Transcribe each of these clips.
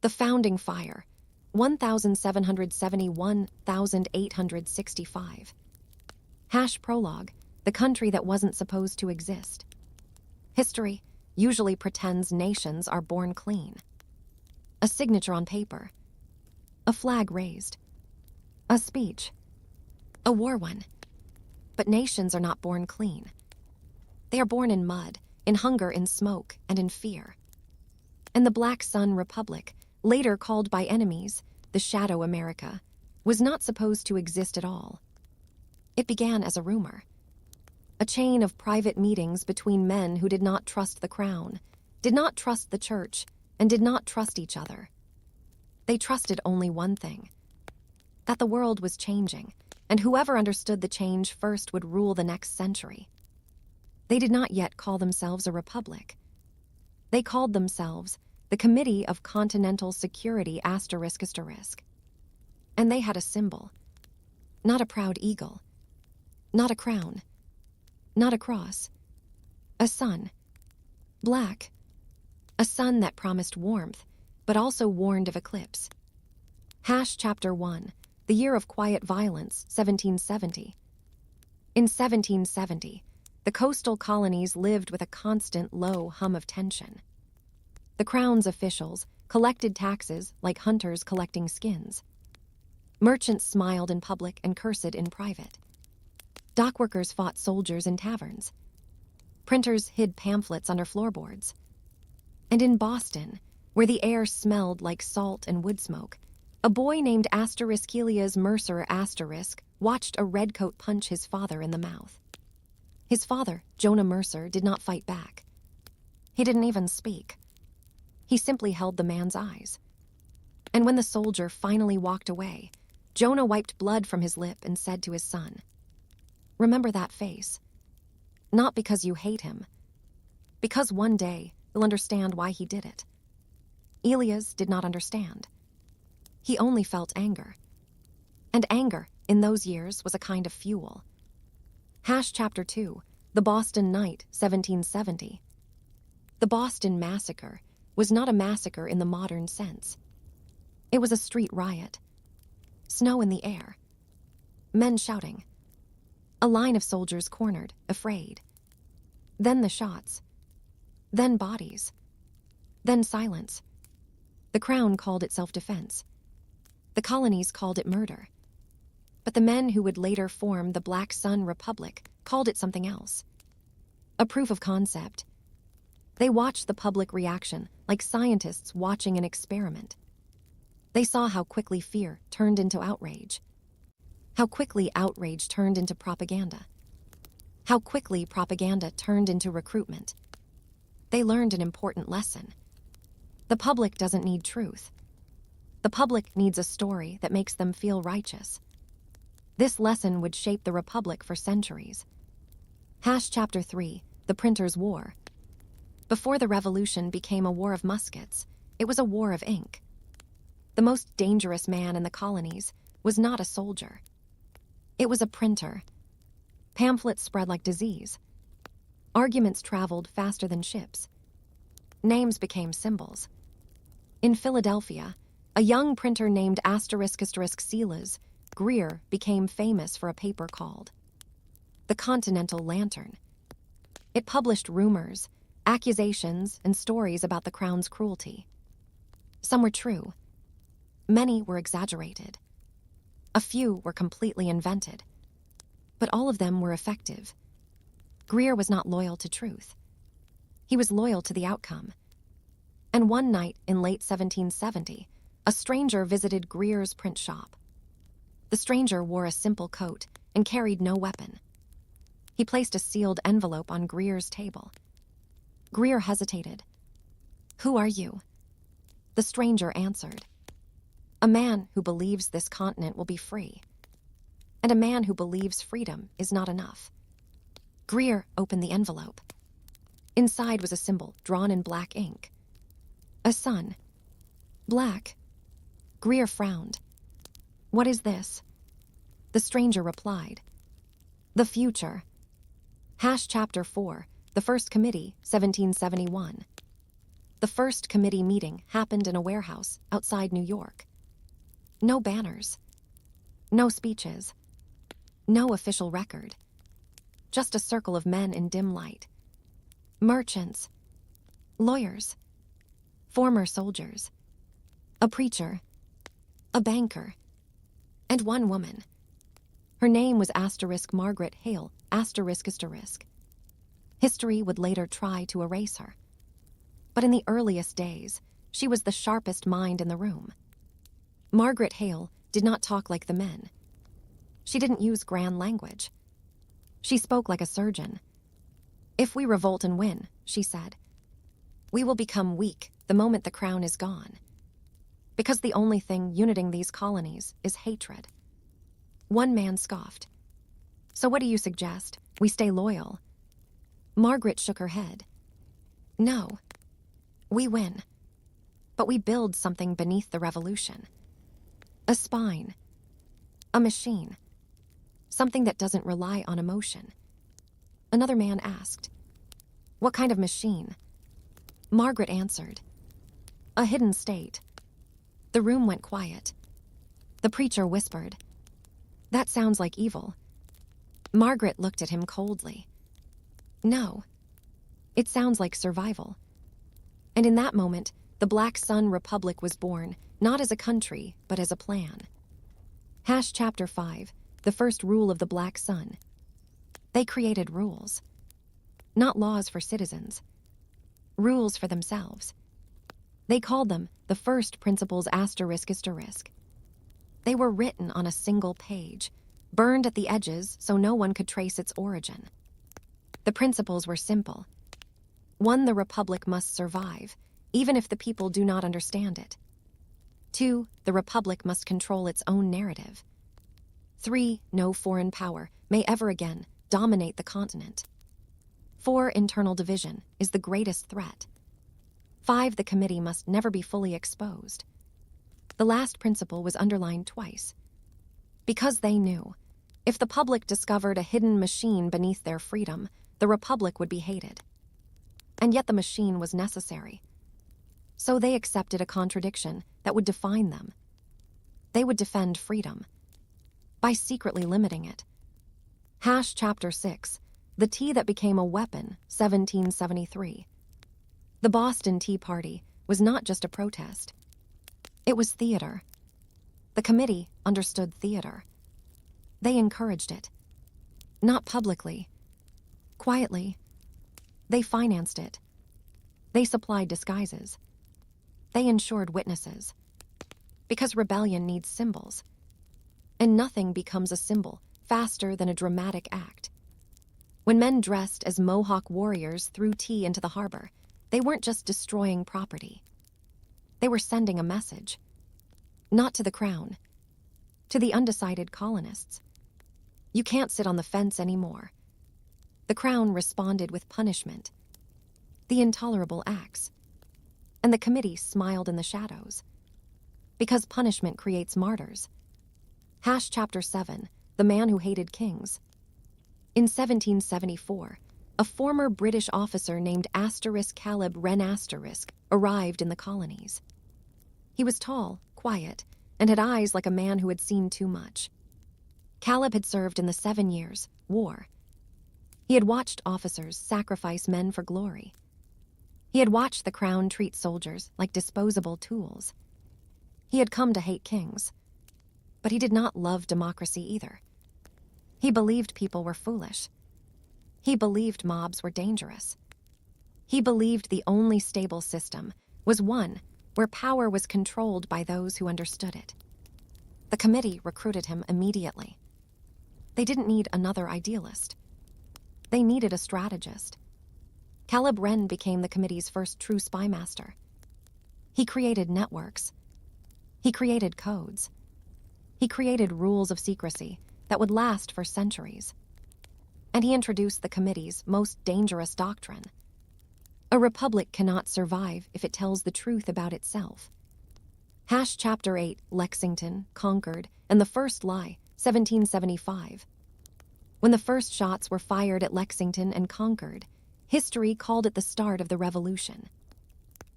The Founding Fire, 1771-1865. Prologue, the country that wasn't supposed to exist. History usually pretends nations are born clean. A signature on paper. A flag raised. A speech. A war won. But nations are not born clean. They are born in mud, in hunger, in smoke, and in fear. And the Black Sun Republic, later called by enemies the Shadow America, was not supposed to exist at all. It began as a rumor. A chain of private meetings between men who did not trust the crown, did not trust the church, and did not trust each other. They trusted only one thing: that the world was changing, and whoever understood the change first would rule the next century. They did not yet call themselves a republic. They called themselves the Committee of Continental Security ****. And they had a symbol. Not a proud eagle. Not a crown. Not a cross. A sun. Black. A sun that promised warmth, but also warned of eclipse. Chapter 1, the year of quiet violence, 1770. In 1770, the coastal colonies lived with a constant low hum of tension. The Crown's officials collected taxes like hunters collecting skins. Merchants smiled in public and cursed in private. Dockworkers fought soldiers in taverns. Printers hid pamphlets under floorboards. And in Boston, where the air smelled like salt and wood smoke, a boy named Elias Mercer watched a redcoat punch his father in the mouth. His father, Jonah Mercer, did not fight back. He didn't even speak. He simply held the man's eyes. And when the soldier finally walked away, Jonah wiped blood from his lip and said to his son, "Remember that face. Not because you hate him, because one day you'll understand why he did it." Elias did not understand. He only felt anger. And anger, in those years, was a kind of fuel. Chapter 2, the Boston Night, 1770. The Boston Massacre was not a massacre in the modern sense. It was a street riot. Snow in the air. Men shouting. A line of soldiers cornered, afraid. Then the shots. Then bodies. Then silence. The Crown called it self-defense. The colonies called it murder. But the men who would later form the Black Sun Republic called it something else. A proof of concept. They watched the public reaction like scientists watching an experiment. They saw how quickly fear turned into outrage. How quickly outrage turned into propaganda. How quickly propaganda turned into recruitment. They learned an important lesson. The public doesn't need truth. The public needs a story that makes them feel righteous. This lesson would shape the Republic for centuries. Chapter 3, the Printers' War. Before the Revolution became a war of muskets, it was a war of ink. The most dangerous man in the colonies was not a soldier. It was a printer. Pamphlets spread like disease. Arguments traveled faster than ships. Names became symbols. In Philadelphia, a young printer named ***Silas Greer became famous for a paper called The Continental Lantern. It published rumors, accusations, and stories about the Crown's cruelty. Some were true. Many were exaggerated. A few were completely invented. But all of them were effective. Greer was not loyal to truth. He was loyal to the outcome. And one night in late 1770, a stranger visited Greer's print shop. The stranger wore a simple coat and carried no weapon. He placed a sealed envelope on Greer's table. Greer hesitated. "Who are you?" The stranger answered, "A man who believes this continent will be free. And a man who believes freedom is not enough." Greer opened the envelope. Inside was a symbol drawn in black ink. A sun. Black. Greer frowned. "What is this?" The stranger replied, "The future." Chapter 4, the First Committee, 1771. The first committee meeting happened in a warehouse outside New York. No banners. No speeches. No official record. Just a circle of men in dim light. Merchants. Lawyers. Former soldiers. A preacher. A banker. And one woman. Her name was Margaret Hale, ***. History would later try to erase her. But in the earliest days, she was the sharpest mind in the room. Margaret Hale did not talk like the men. She didn't use grand language. She spoke like a surgeon. "If we revolt and win," she said, "we will become weak the moment the crown is gone. Because the only thing uniting these colonies is hatred." One man scoffed. "So what do you suggest? We stay loyal?" Margaret shook her head. "No. We win. But we build something beneath the revolution. A spine. A machine. Something that doesn't rely on emotion." Another man asked, "What kind of machine?" Margaret answered, "A hidden state." The room went quiet. The preacher whispered, "That sounds like evil." Margaret looked at him coldly. "No. It sounds like survival." And in that moment, the Black Sun Republic was born, not as a country, but as a plan. Chapter 5, the first rule of the Black Sun. They created rules. Not laws for citizens. Rules for themselves. They called them the first principles ****. They were written on a single page, burned at the edges so no one could trace its origin. The principles were simple. 1. The Republic must survive, even if the people do not understand it. 2. The Republic must control its own narrative. 3. No foreign power may ever again dominate the continent. 4. Internal division is the greatest threat. 5. The committee must never be fully exposed. The last principle was underlined twice. Because they knew, if the public discovered a hidden machine beneath their freedom, the Republic would be hated. And yet the machine was necessary. So they accepted a contradiction that would define them. They would defend freedom by secretly limiting it. Chapter 6, the tea that became a weapon, 1773. The Boston Tea Party was not just a protest. It was theater. The committee understood theater. They encouraged it. Not publicly. Quietly. They financed it. They supplied disguises. They ensured witnesses. Because rebellion needs symbols. And nothing becomes a symbol faster than a dramatic act. When men dressed as Mohawk warriors threw tea into the harbor, they weren't just destroying property. They were sending a message. Not to the crown. To the undecided colonists. You can't sit on the fence anymore. The crown responded with punishment. The intolerable acts. And the committee smiled in the shadows. Because punishment creates martyrs. Chapter 7, the man who hated kings. In 1774, a former British officer named Caleb Wren arrived in the colonies. He was tall, quiet, and had eyes like a man who had seen too much. Caleb had served in the 7 Years' War. He had watched officers sacrifice men for glory. He had watched the crown treat soldiers like disposable tools. He had come to hate kings. But he did not love democracy either. He believed people were foolish. He believed mobs were dangerous. He believed the only stable system was one where power was controlled by those who understood it. The committee recruited him immediately. They didn't need another idealist. They needed a strategist. Caleb Wren became the committee's first true spy master. He created networks. He created codes. He created rules of secrecy that would last for centuries. And he introduced the committee's most dangerous doctrine. A republic cannot survive if it tells the truth about itself. Chapter 8, Lexington, Concord, and the First Lie, 1775. When the first shots were fired at Lexington and Concord, history called it the start of the Revolution.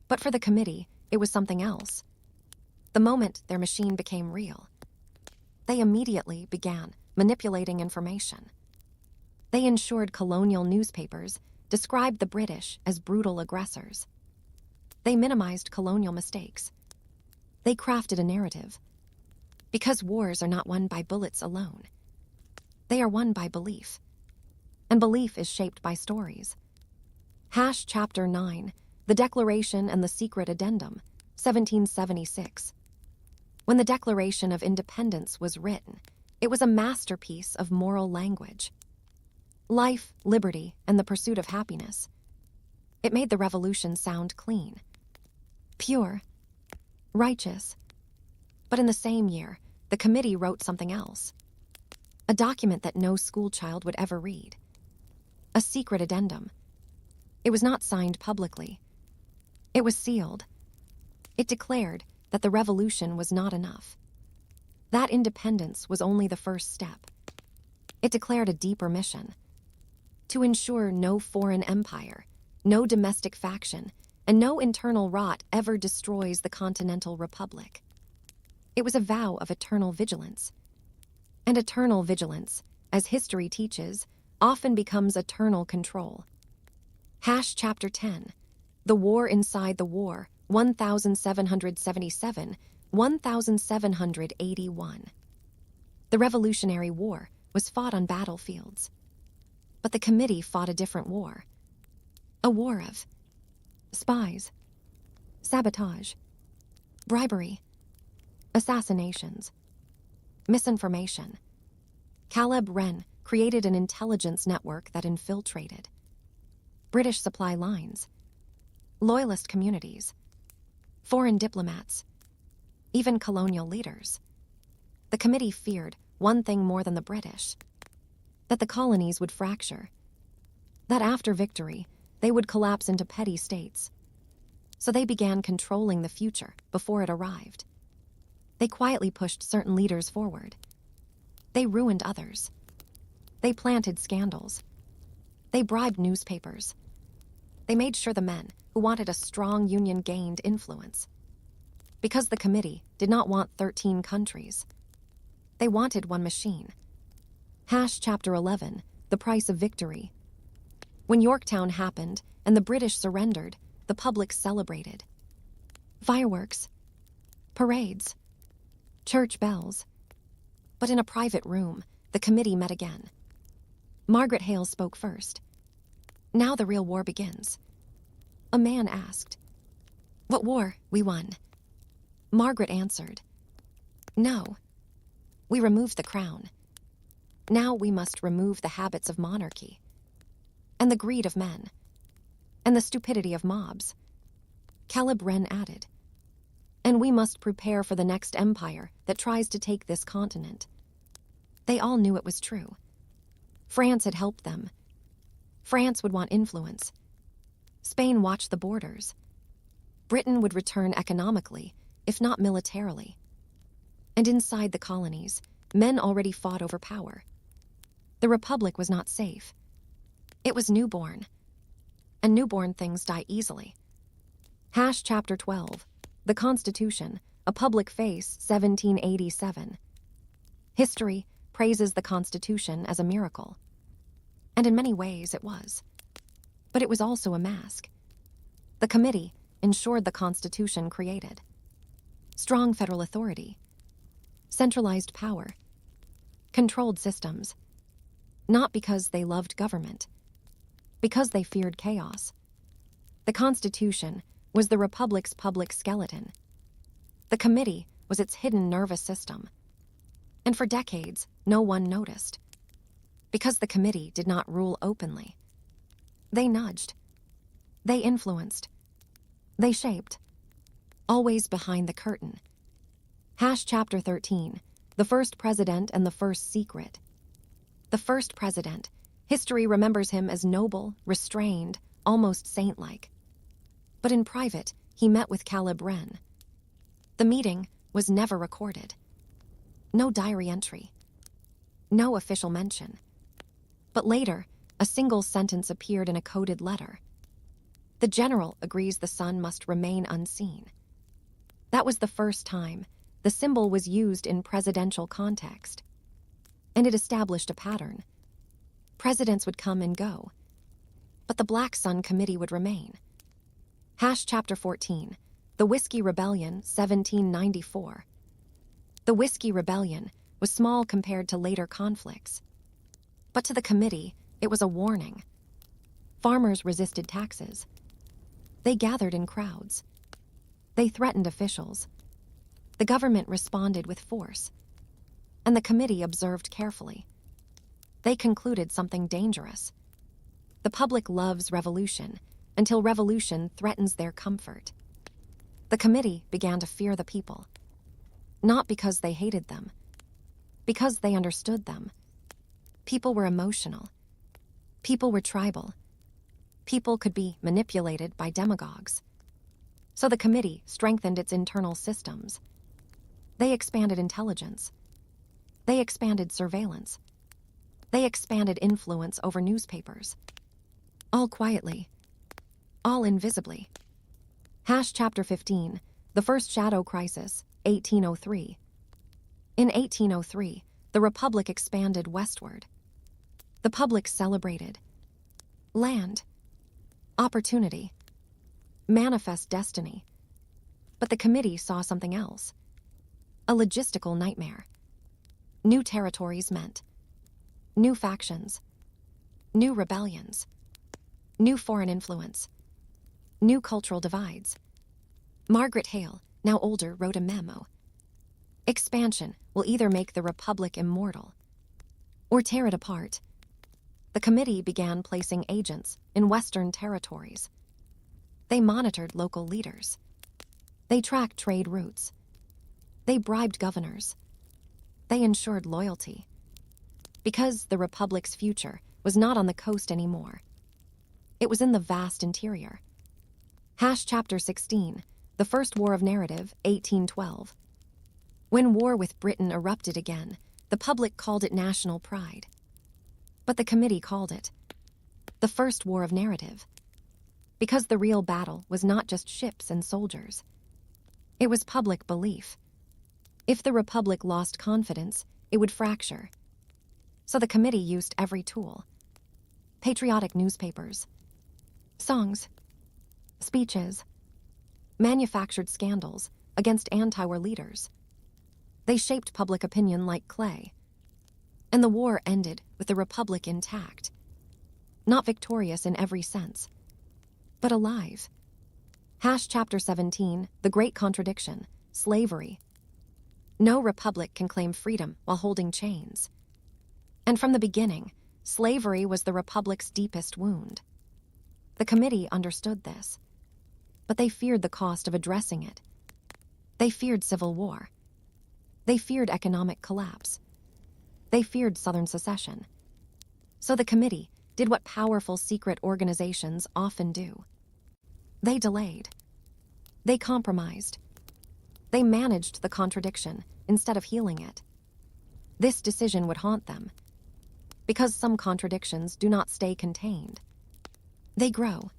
But for the committee, it was something else. The moment their machine became real, they immediately began manipulating information. They ensured colonial newspapers described the British as brutal aggressors. They minimized colonial mistakes. They crafted a narrative. Because wars are not won by bullets alone. They are won by belief. And belief is shaped by stories. Chapter 9, The Declaration and the Secret Addendum, 1776. When the Declaration of Independence was written, it was a masterpiece of moral language. Life, liberty, and the pursuit of happiness. It made the revolution sound clean, pure, righteous. But in the same year, the committee wrote something else. A document that no schoolchild would ever read. A secret addendum. It was not signed publicly. It was sealed. It declared that the revolution was not enough. That independence was only the first step. It declared a deeper mission. To ensure no foreign empire, no domestic faction, and no internal rot ever destroys the Continental Republic. It was a vow of eternal vigilance. And eternal vigilance, as history teaches, often becomes eternal control. Chapter 10, The War Inside the War, 1777-1781. The Revolutionary War was fought on battlefields. But the committee fought a different war. A war of spies, sabotage, bribery, assassinations, misinformation. Caleb Wren created an intelligence network that infiltrated British supply lines, loyalist communities, foreign diplomats, even colonial leaders. The committee feared one thing more than the British: that the colonies would fracture, that after victory, they would collapse into petty states. So they began controlling the future before it arrived. They quietly pushed certain leaders forward. They ruined others. They planted scandals. They bribed newspapers. They made sure the men who wanted a strong union gained influence. Because the committee did not want 13 countries. They wanted one machine. Chapter 11, The Price of Victory. When Yorktown happened and the British surrendered, the public celebrated. Fireworks, parades, church bells. But in a private room, the committee met again. Margaret Hale spoke first. Now the real war begins. A man asked, "What war? We won." Margaret answered, "No. We removed the crown. Now we must remove the habits of monarchy, and the greed of men, and the stupidity of mobs." Caleb Wren added, "And we must prepare for the next empire that tries to take this continent." They all knew it was true. France had helped them. France would want influence. Spain watched the borders. Britain would return economically, if not militarily. And inside the colonies, men already fought over power. The Republic was not safe. It was newborn. And newborn things die easily. Chapter 12, The Constitution, A Public Face, 1787. History praises the Constitution as a miracle. And in many ways it was. But it was also a mask. The committee ensured the Constitution created strong federal authority, centralized power, controlled systems, not because they loved government, because they feared chaos. The Constitution was the Republic's public skeleton. The committee was its hidden nervous system. And for decades, no one noticed. Because the committee did not rule openly. They nudged. They influenced. They shaped. Always behind the curtain. Chapter 13, The First President and the First Secret. The first president, history remembers him as noble, restrained, almost saint-like. But in private, he met with Caleb Wren. The meeting was never recorded. No diary entry. No official mention. But later, a single sentence appeared in a coded letter. The general agrees the sun must remain unseen. That was the first time the symbol was used in presidential context. And it established a pattern. Presidents would come and go, but the Black Sun Committee would remain. Chapter 14, The Whiskey Rebellion, 1794. The Whiskey Rebellion was small compared to later conflicts. But to the committee, it was a warning. Farmers resisted taxes. They gathered in crowds. They threatened officials. The government responded with force. And the committee observed carefully. They concluded something dangerous. The public loves revolution until revolution threatens their comfort. The committee began to fear the people, not because they hated them, because they understood them. People were emotional. People were tribal. People could be manipulated by demagogues. So the committee strengthened its internal systems. They expanded intelligence. They expanded surveillance. They expanded influence over newspapers. All quietly. All invisibly. Chapter 15, The First Shadow Crisis, 1803. In 1803, the Republic expanded westward. The public celebrated. Land. Opportunity. Manifest destiny. But the committee saw something else. A logistical nightmare. New territories meant new factions, new rebellions, new foreign influence, new cultural divides. Margaret Hale, now older, wrote a memo. Expansion will either make the Republic immortal or tear it apart. The committee began placing agents in Western territories. They monitored local leaders. They tracked trade routes. They bribed governors. They ensured loyalty. Because the Republic's future was not on the coast anymore. It was in the vast interior. Chapter 16, The First War of Narrative, 1812. When war with Britain erupted again, the public called it national pride. But the committee called it the First War of Narrative. Because the real battle was not just ships and soldiers. It was public belief. If the Republic lost confidence, it would fracture. So the committee used every tool. Patriotic newspapers, songs, speeches, manufactured scandals against anti-war leaders. They shaped public opinion like clay. And the war ended with the Republic intact. Not victorious in every sense, but alive. Chapter 17, The Great Contradiction, Slavery. No republic can claim freedom while holding chains. And from the beginning, slavery was the Republic's deepest wound. The committee understood this, but they feared the cost of addressing it. They feared civil war. They feared economic collapse. They feared Southern secession. So the committee did what powerful secret organizations often do. They delayed. They compromised. They managed the contradiction instead of healing it. This decision would haunt them, because some contradictions do not stay contained. They grow.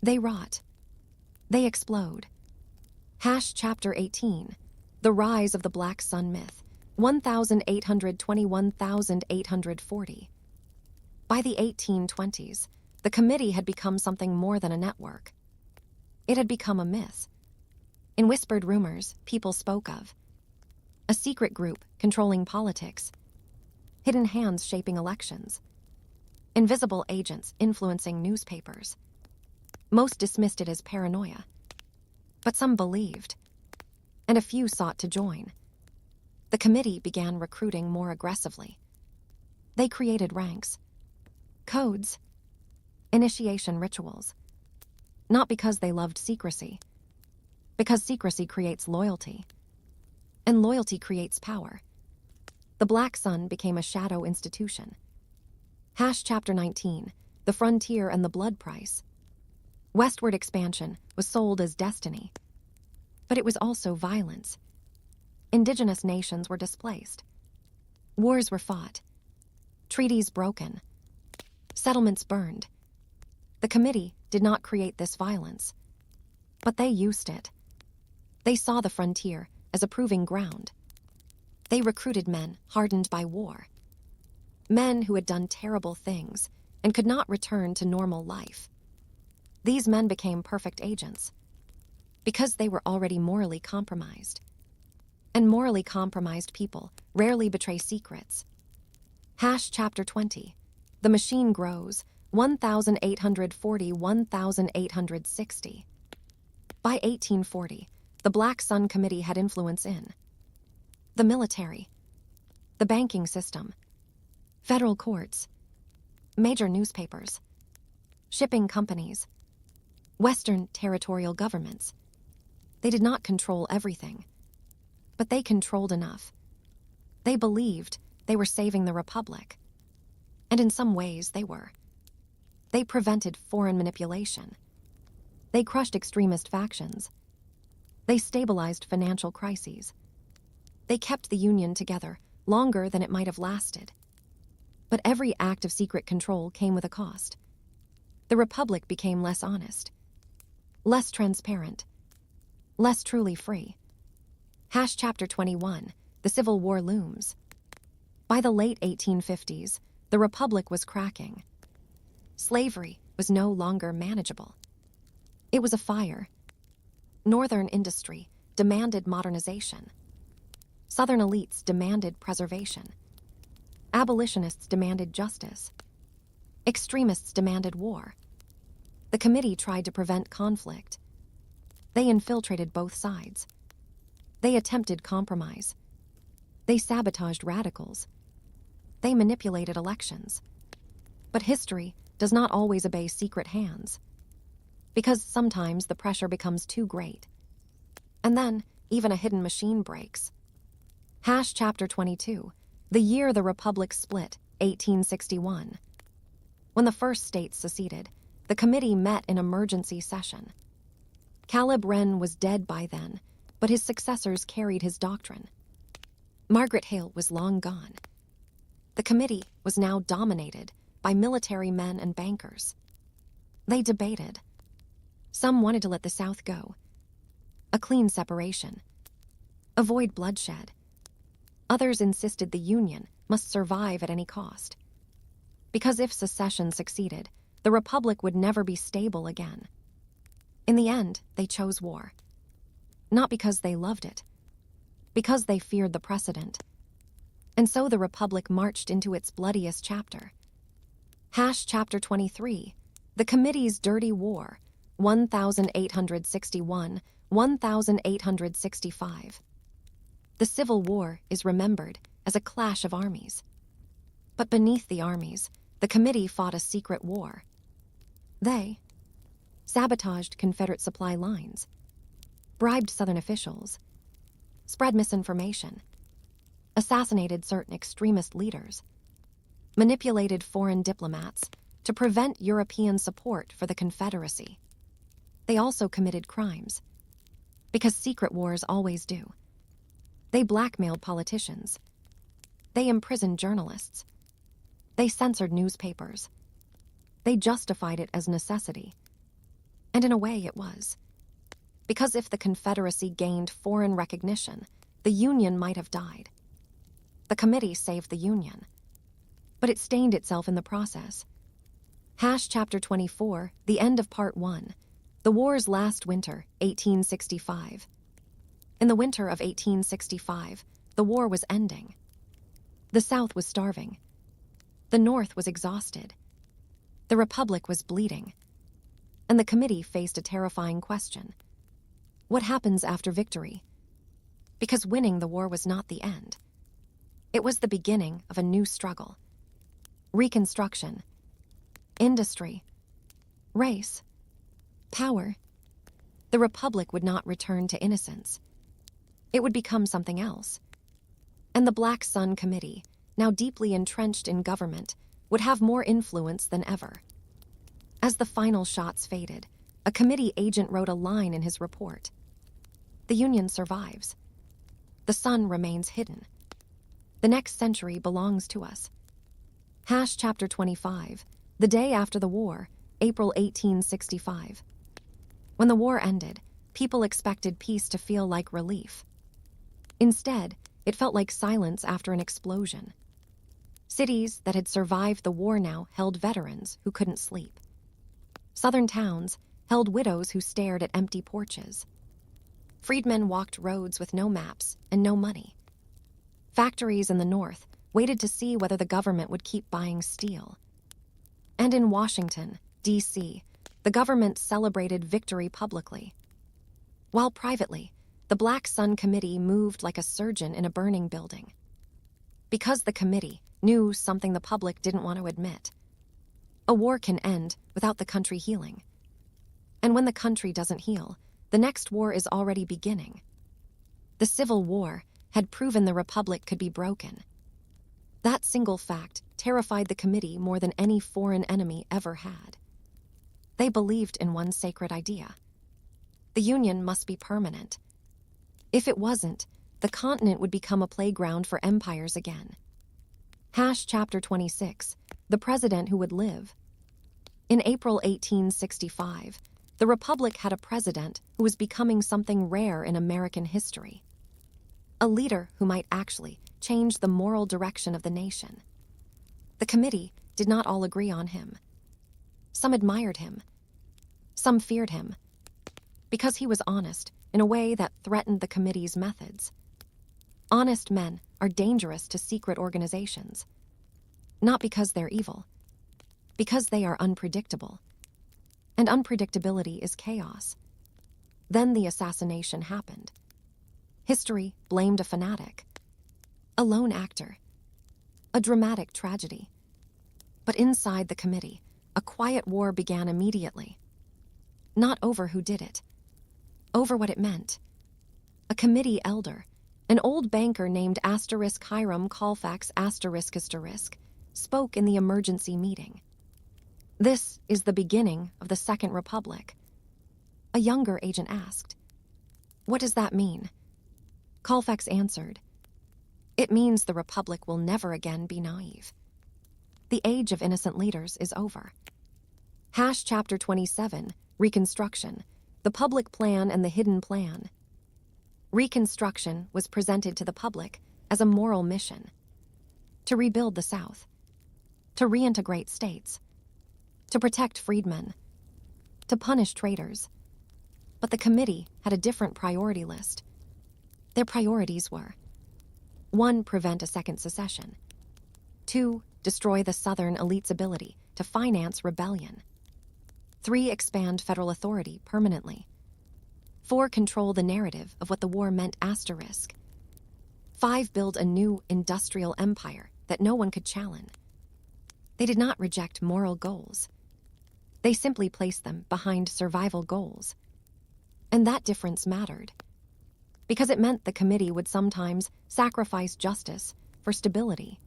They rot. They explode. Chapter 18, The Rise of the Black Sun Myth, 1820-1840. By the 1820s, the committee had become something more than a network. It had become a myth. In whispered rumors, people spoke of a secret group controlling politics, hidden hands shaping elections, invisible agents influencing newspapers. Most dismissed it as paranoia, but some believed, and a few sought to join. The committee began recruiting more aggressively. They created ranks, codes, initiation rituals, not because they loved secrecy, because secrecy creates loyalty, and loyalty creates power. The Black Sun became a shadow institution. Chapter 19, The Frontier and the Blood Price. Westward expansion was sold as destiny, but it was also violence. Indigenous nations were displaced. Wars were fought. Treaties broken. Settlements burned. The committee did not create this violence, but they used it. They saw the frontier as a proving ground. They recruited men hardened by war, men who had done terrible things and could not return to normal life. These men became perfect agents because they were already morally compromised. And morally compromised people rarely betray secrets. Chapter 20. The machine grows, 1840–1860. By 1840, the Black Sun Committee had influence in the military, the banking system, federal courts, major newspapers, shipping companies, Western territorial governments. They did not control everything, but they controlled enough. They believed they were saving the Republic, and in some ways they were. They prevented foreign manipulation. They crushed extremist factions. They stabilized financial crises. They kept the Union together longer than it might have lasted. But every act of secret control came with a cost. The Republic became less honest, less transparent, less truly free. Chapter 21. The Civil War looms. By the late 1850s, the Republic was cracking. Slavery was no longer manageable. It was a fire. Northern industry demanded modernization. Southern elites demanded preservation. Abolitionists demanded justice. Extremists demanded war. The committee tried to prevent conflict. They infiltrated both sides. They attempted compromise. They sabotaged radicals. They manipulated elections. But history does not always obey secret hands, because sometimes the pressure becomes too great. And then, even a hidden machine breaks. Chapter 22. The year the Republic split, 1861. When the first states seceded, the committee met in emergency session. Caleb Wren was dead by then, but his successors carried his doctrine. Margaret Hale was long gone. The committee was now dominated by military men and bankers. They debated. Some wanted to let the South go, a clean separation, avoid bloodshed. Others insisted the Union must survive at any cost, because if secession succeeded, the Republic would never be stable again. In the end, they chose war, not because they loved it, because they feared the precedent. And so the Republic marched into its bloodiest chapter. Chapter 23. The Committee's Dirty War, 1861–1865. The Civil War is remembered as a clash of armies. But beneath the armies, the committee fought a secret war. They sabotaged Confederate supply lines, bribed Southern officials, spread misinformation, assassinated certain extremist leaders, manipulated foreign diplomats to prevent European support for the Confederacy. They also committed crimes, because secret wars always do. They blackmailed politicians. They imprisoned journalists. They censored newspapers. They justified it as necessity. And in a way it was. Because if the Confederacy gained foreign recognition, the Union might have died. The committee saved the Union, but it stained itself in the process. Chapter 24. The end of Part 1. The war's last winter, 1865. In the winter of 1865, the war was ending. The South was starving. The North was exhausted. The Republic was bleeding. And the committee faced a terrifying question. What happens after victory? Because winning the war was not the end. It was the beginning of a new struggle. Reconstruction, industry, race, power. The Republic would not return to innocence. It would become something else. And the Black Sun Committee, now deeply entrenched in government, would have more influence than ever. As the final shots faded, a committee agent wrote a line in his report. The Union survives. The sun remains hidden. The next century belongs to us. Chapter 25. The day after the war, April 1865. When the war ended, people expected peace to feel like relief. Instead, it felt like silence after an explosion. Cities that had survived the war now held veterans who couldn't sleep. Southern towns held widows who stared at empty porches. Freedmen walked roads with no maps and no money. Factories in the North waited to see whether the government would keep buying steel. And in Washington, D.C., the government celebrated victory publicly. While privately, the Black Sun Committee moved like a surgeon in a burning building. Because the committee knew something the public didn't want to admit. A war can end without the country healing. And when the country doesn't heal, the next war is already beginning. The Civil War had proven the Republic could be broken. That single fact terrified the committee more than any foreign enemy ever had. They believed in one sacred idea. The Union must be permanent. If it wasn't, the continent would become a playground for empires again. Chapter 26, The President Who Would Live. In April 1865, the Republic had a president who was becoming something rare in American history. A leader who might actually change the moral direction of the nation. The committee did not all agree on him. Some admired him. Some feared him. Because he was honest in a way that threatened the committee's methods. Honest men are dangerous to secret organizations. Not because they're evil. Because they are unpredictable. And unpredictability is chaos. Then the assassination happened. History blamed a fanatic. A lone actor. A dramatic tragedy. But inside the committee, a quiet war began immediately. Not over who did it. Over what it meant. A committee elder, an old banker named Hiram Colfax ***, spoke in the emergency meeting. This is the beginning of the Second Republic. A younger agent asked, "What does that mean?" Colfax answered, "It means the Republic will never again be naive. The age of innocent leaders is over." Chapter 27, Reconstruction, The Public Plan and the Hidden Plan. Reconstruction was presented to the public as a moral mission. To rebuild the South. To reintegrate states. To protect freedmen. To punish traitors. But the committee had a different priority list. Their priorities were: 1. Prevent a second secession. 2. Destroy the Southern elite's ability to finance rebellion. 3. Expand federal authority permanently. 4. Control the narrative of what the war meant *. 5. Build a new industrial empire that no one could challenge. They did not reject moral goals. They simply placed them behind survival goals. And that difference mattered. Because it meant the committee would sometimes sacrifice justice for stability.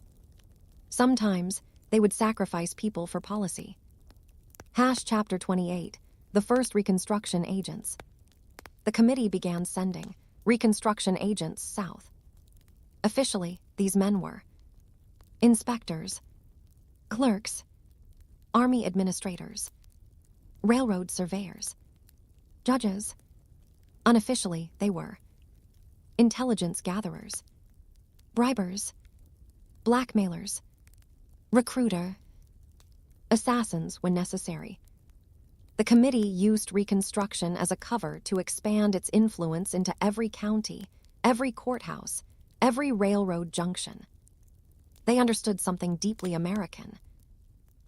Sometimes they would sacrifice people for policy. Chapter 28, The First Reconstruction Agents. The committee began sending Reconstruction agents south. Officially, these men were inspectors, clerks, army administrators, railroad surveyors, judges. Unofficially, they were intelligence gatherers, bribers, blackmailers, recruiter, assassins when necessary. The committee used Reconstruction as a cover to expand its influence into every county, every courthouse, every railroad junction. They understood something deeply American.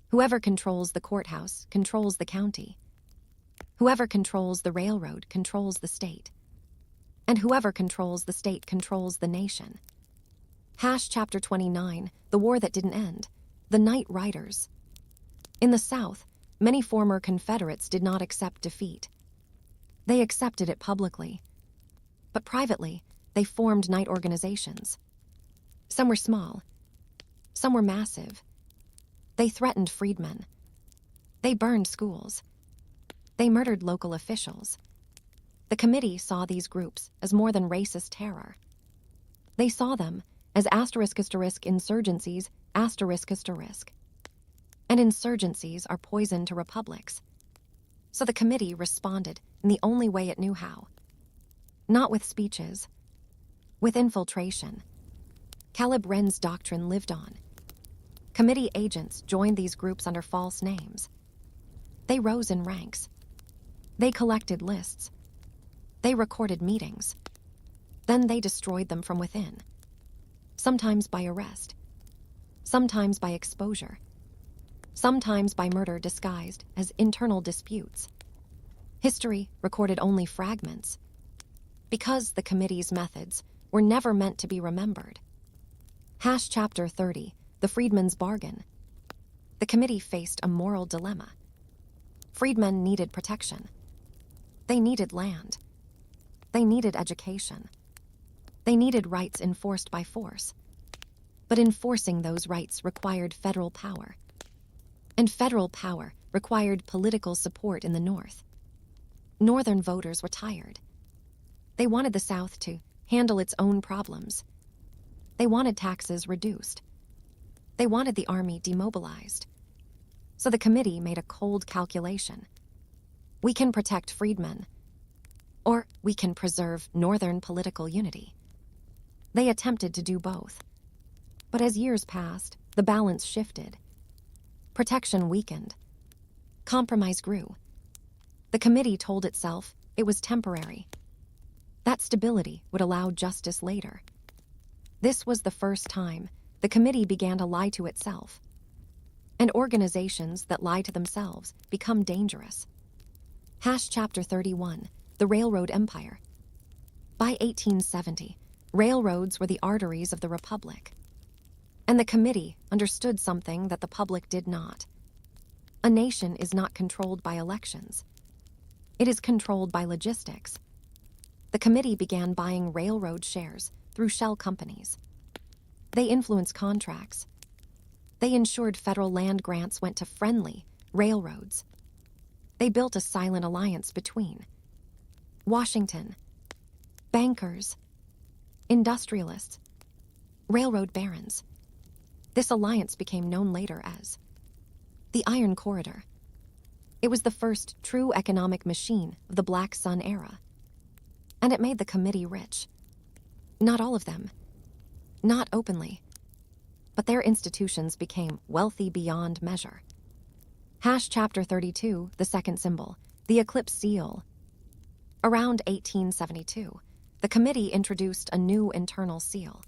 Whoever controls the courthouse controls the county. Whoever controls the railroad controls the state. And whoever controls the state controls the nation. Chapter 29, The War That Didn't End. The Night Riders. In the South, many former Confederates did not accept defeat. They accepted it publicly. But privately, they formed night organizations. Some were small. Some were massive. They threatened freedmen. They burned schools. They murdered local officials. The committee saw these groups as more than racist terror. They saw them as *** insurgencies ***. And insurgencies are poison to republics. So the committee responded in the only way it knew how. Not with speeches, with infiltration. Caleb Wren's doctrine lived on. Committee agents joined these groups under false names. They rose in ranks. They collected lists. They recorded meetings. Then they destroyed them from within. Sometimes by arrest. Sometimes by exposure. Sometimes by murder disguised as internal disputes. History recorded only fragments, because the committee's methods were never meant to be remembered. Chapter 30, The Freedmen's Bargain. The committee faced a moral dilemma. Freedmen needed protection. They needed land. They needed education. They needed rights enforced by force. But enforcing those rights required federal power. And federal power required political support in the North. Northern voters were tired. They wanted the South to handle its own problems. They wanted taxes reduced. They wanted the army demobilized. So the committee made a cold calculation. We can protect freedmen, or we can preserve Northern political unity. They attempted to do both. But as years passed, the balance shifted. Protection weakened. Compromise grew. The committee told itself it was temporary. That stability would allow justice later. This was the first time the committee began to lie to itself. And organizations that lie to themselves become dangerous. Chapter 31, The Railroad Empire. By 1870, railroads were the arteries of the Republic. And the committee understood something that the public did not. A nation is not controlled by elections. It is controlled by logistics. The committee began buying railroad shares through shell companies. They influenced contracts. They ensured federal land grants went to friendly railroads. They built a silent alliance between Washington, bankers, industrialists, railroad barons. This alliance became known later as the Iron Corridor. It was the first true economic machine of the Black Sun era. And it made the committee rich. Not all of them. Not openly. But their institutions became wealthy beyond measure. Chapter 32, The Second Symbol, The Eclipse Seal. Around 1872, the committee introduced a new internal seal.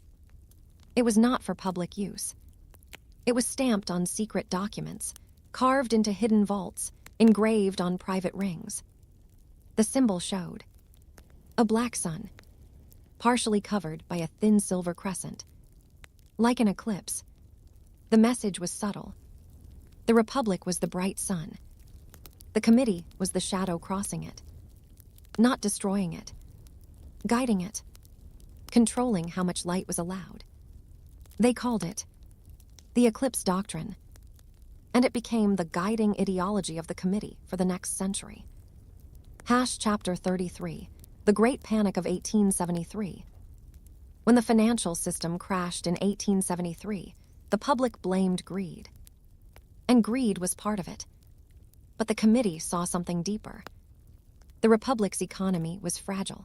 It was not for public use. It was stamped on secret documents, carved into hidden vaults, engraved on private rings. The symbol showed a black sun, partially covered by a thin silver crescent. Like an eclipse, the message was subtle. The Republic was the bright sun. The committee was the shadow crossing it, not destroying it, guiding it, controlling how much light was allowed. They called it the Eclipse Doctrine, and it became the guiding ideology of the committee for the next century. Chapter 33, The Great Panic of 1873. When the financial system crashed in 1873, the public blamed greed. And greed was part of it. But the committee saw something deeper. The Republic's economy was fragile.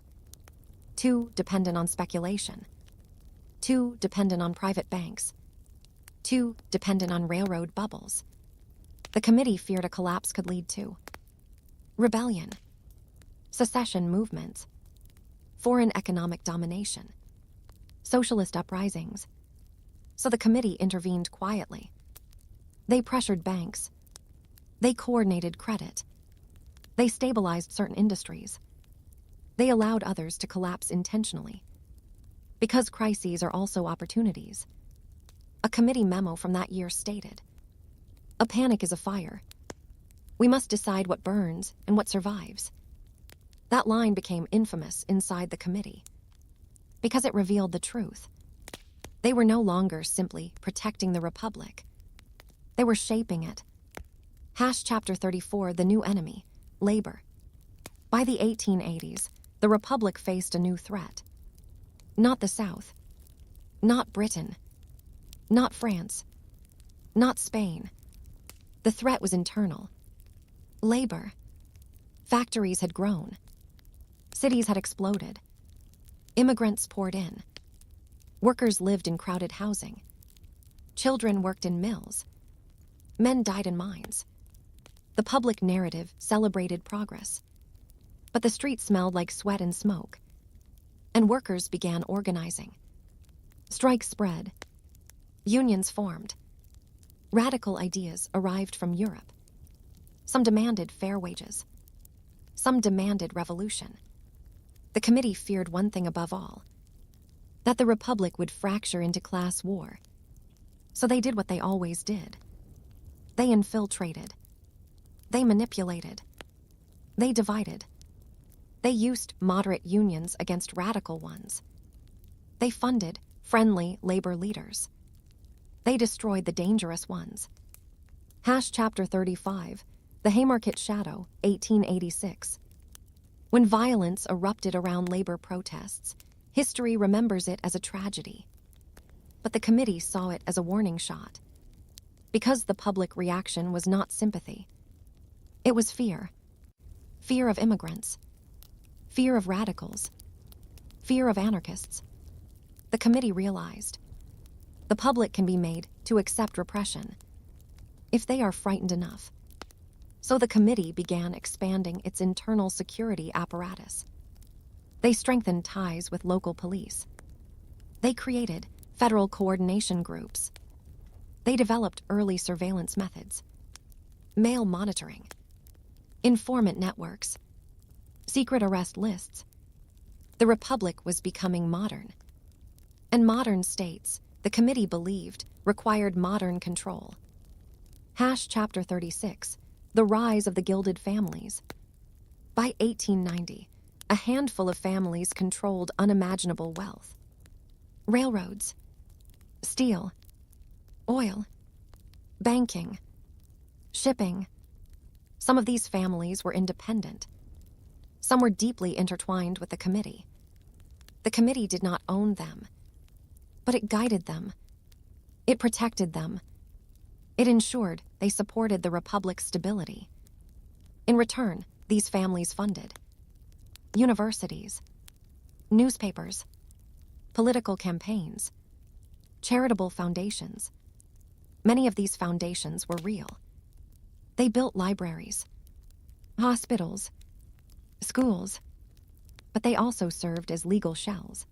Too dependent on speculation. Too dependent on private banks. Too dependent on railroad bubbles. The committee feared a collapse could lead to rebellion, secession movements, foreign economic domination, socialist uprisings. So the committee intervened quietly. They pressured banks. They coordinated credit. They stabilized certain industries. They allowed others to collapse intentionally. Because crises are also opportunities. A committee memo from that year stated, "A panic is a fire. We must decide what burns and what survives." That line became infamous inside the committee because it revealed the truth. They were no longer simply protecting the Republic. They were shaping it. Chapter 34, The New Enemy, Labor. By the 1880s, the Republic faced a new threat. Not the South. Not Britain. Not France. Not Spain. The threat was internal. Labor. Factories had grown. Cities had exploded. Immigrants poured in. Workers lived in crowded housing. Children worked in mills. Men died in mines. The public narrative celebrated progress. But the streets smelled like sweat and smoke. And workers began organizing. Strikes spread. Unions formed. Radical ideas arrived from Europe. Some demanded fair wages. Some demanded revolution. The committee feared one thing above all: that the Republic would fracture into class war. So they did what they always did. They infiltrated. They manipulated. They divided. They used moderate unions against radical ones. They funded friendly labor leaders. They destroyed the dangerous ones. Chapter 35, The Haymarket Shadow, 1886. When violence erupted around labor protests, history remembers it as a tragedy. But the committee saw it as a warning shot. Because the public reaction was not sympathy. It was fear. Fear of immigrants. Fear of radicals. Fear of anarchists. The committee realized the public can be made to accept repression if they are frightened enough. So the committee began expanding its internal security apparatus. They strengthened ties with local police. They created federal coordination groups. They developed early surveillance methods, mail monitoring, informant networks, secret arrest lists. The Republic was becoming modern. And modern states, the committee believed, required modern control. Chapter 36, The Rise of the Gilded Families. By 1890, a handful of families controlled unimaginable wealth. Railroads, steel, oil, banking, shipping. Some of these families were independent. Some were deeply intertwined with the committee. The committee did not own them, but it guided them. It protected them. It ensured they supported the Republic's stability. In return, these families funded universities, newspapers, political campaigns, charitable foundations. Many of these foundations were real. They built libraries, hospitals, schools, but they also served as legal shells.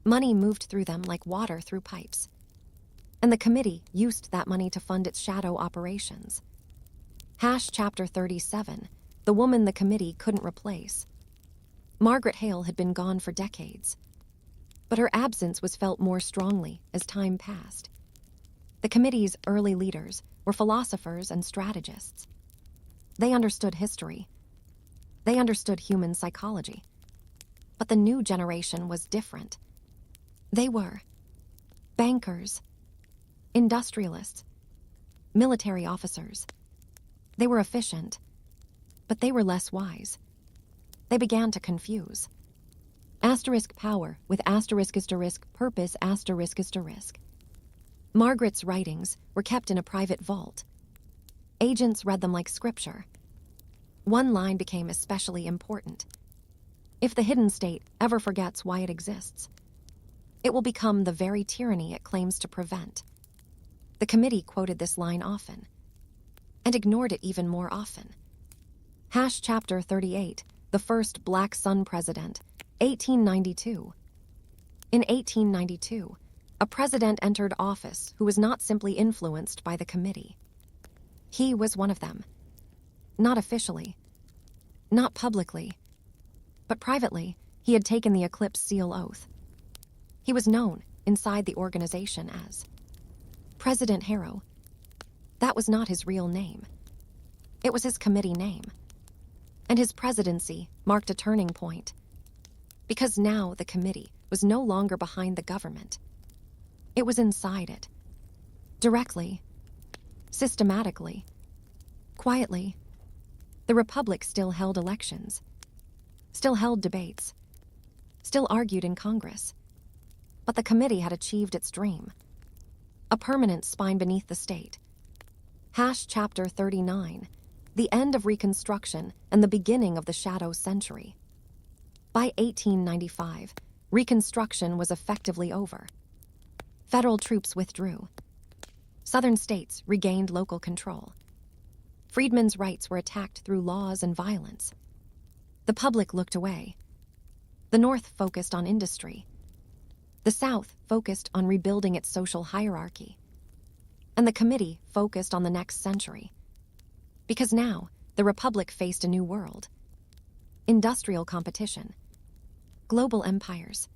Money moved through them like water through pipes. And the committee used that money to fund its shadow operations. Chapter 37, The Woman the Committee Couldn't Replace. Margaret Hale had been gone for decades, but her absence was felt more strongly as time passed. The committee's early leaders were philosophers and strategists. They understood history. They understood human psychology. But the new generation was different. They were bankers, industrialists, military officers. They were efficient, but they were less wise. They began to confuse. Asterisk power with asterisk purpose asterisk. Margaret's writings were kept in a private vault. Agents read them like scripture. One line became especially important. If the hidden state ever forgets why it exists, it will become the very tyranny it claims to prevent. The committee quoted this line often, and ignored it even more often. Chapter 38, The First Black Sun President, 1892. In 1892, a president entered office who was not simply influenced by the committee. He was one of them. Not officially, not publicly, but privately, he had taken the Eclipse Seal oath. He was known inside the organization as President Harrow. That was not his real name. It was his committee name. And his presidency marked a turning point, because now the committee was no longer behind the government. It was inside it. Directly, systematically, quietly. The Republic still held elections, still held debates, still argued in Congress. But the committee had achieved its dream. A permanent spine beneath the state. Chapter 39, the end of Reconstruction and the beginning of the Shadow Century. By 1895, Reconstruction was effectively over. Federal troops withdrew. Southern states regained local control. Freedmen's rights were attacked through laws and violence. The public looked away. The North focused on industry. The South focused on rebuilding its social hierarchy. And the committee focused on the next century. Because now, the Republic faced a new world. Industrial competition. Global empires.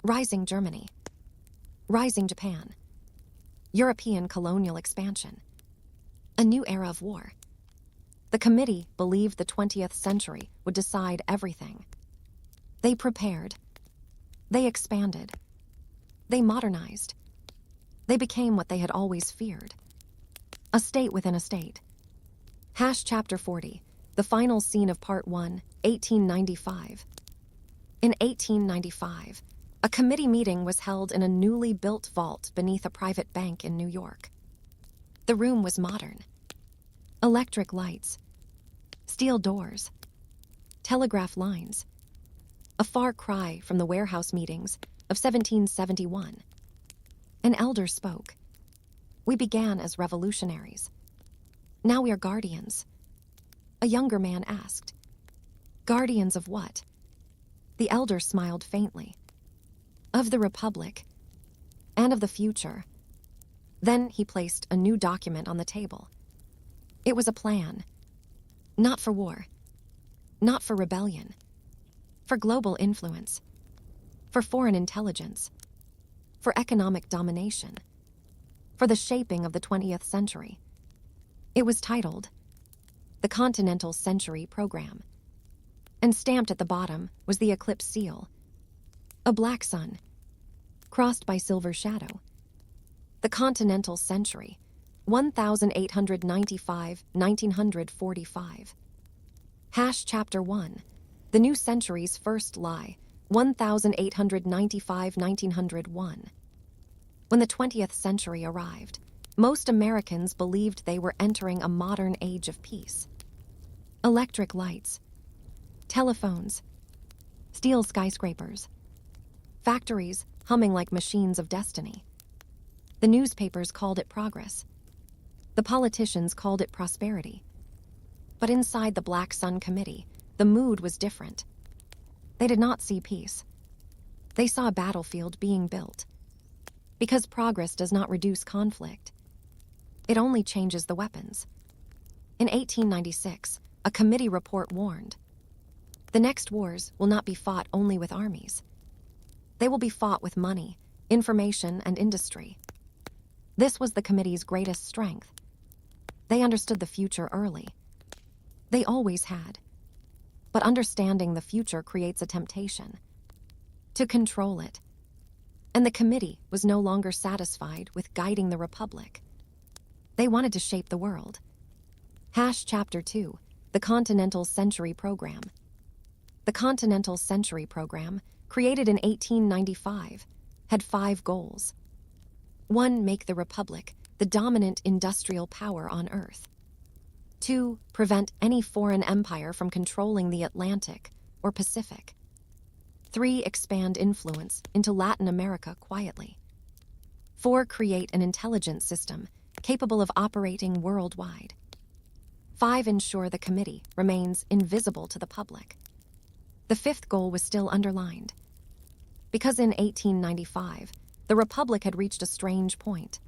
Rising Germany. Rising Japan. European colonial expansion. A new era of war. The committee believed the 20th century would decide everything. They prepared. They expanded. They modernized. They became what they had always feared. A state within a state. Chapter 40, the final scene of Part 1, 1895. In 1895, a committee meeting was held in a newly built vault beneath a private bank in New York. The room was modern. Electric lights. Steel doors. Telegraph lines. A far cry from the warehouse meetings of 1771. An elder spoke. We began as revolutionaries. Now we are guardians. A younger man asked. Guardians of what? The elder smiled faintly. Of the Republic. And of the future. Then he placed a new document on the table. It was a plan. Not for war. Not for rebellion. For global influence. For foreign intelligence. For economic domination. For the shaping of the 20th century. It was titled The Continental Century Program. And stamped at the bottom was the eclipse seal. A black sun, crossed by silver shadow. The Continental Century, 1895-1945. Chapter 1, the new century's first lie, 1895-1901. When the 20th century arrived, most Americans believed they were entering a modern age of peace. Electric lights, telephones, steel skyscrapers, factories humming like machines of destiny. The newspapers called it progress. The politicians called it prosperity. But inside the Black Sun Committee, the mood was different. They did not see peace. They saw a battlefield being built. Because progress does not reduce conflict. It only changes the weapons. In 1896, a committee report warned, the next wars will not be fought only with armies. They will be fought with money, information, and industry. This was the committee's greatest strength. They understood the future early. They always had. But understanding the future creates a temptation. To control it. And the committee was no longer satisfied with guiding the Republic. They wanted to shape the world. Chapter 2, the Continental Century Program. The Continental Century Program, created in 1895, had 5 goals. 1. Make the Republic the dominant industrial power on Earth. 2. Prevent any foreign empire from controlling the Atlantic or Pacific. 3. Expand influence into Latin America quietly. 4. Create an intelligence system capable of operating worldwide. 5. Ensure the committee remains invisible to the public. The 5th goal was still underlined. Because in 1895, the Republic had reached a strange point.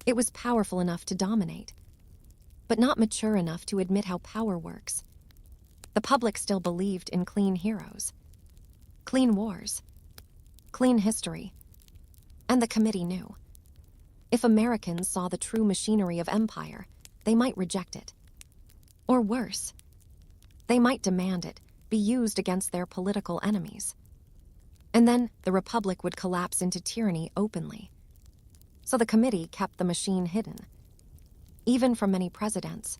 It was powerful enough to dominate, but not mature enough to admit how power works. The public still believed in clean heroes, clean wars, clean history, and the committee knew. If Americans saw the true machinery of empire, they might reject it. Or worse, they might demand it be used against their political enemies. And then the Republic would collapse into tyranny openly. So the committee kept the machine hidden. Even from many presidents.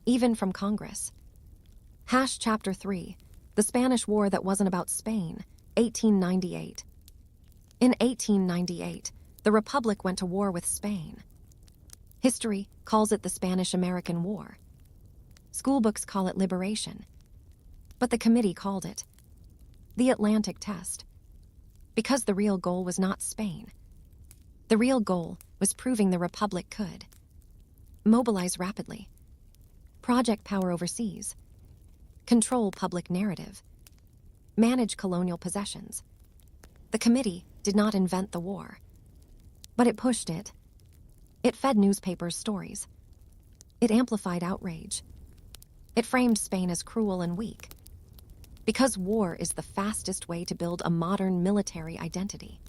Even from Congress. Chapter 3, the Spanish War that wasn't about Spain, 1898. In 1898, the Republic went to war with Spain. History calls it the Spanish-American War. Schoolbooks call it liberation. But the committee called it the Atlantic Test. Because the real goal was not Spain. The real goal was proving the Republic could mobilize rapidly, project power overseas, control public narrative, manage colonial possessions. The committee did not invent the war, but it pushed it. It fed newspapers' stories. It amplified outrage. It framed Spain as cruel and weak. Because war is the fastest way to build a modern military identity.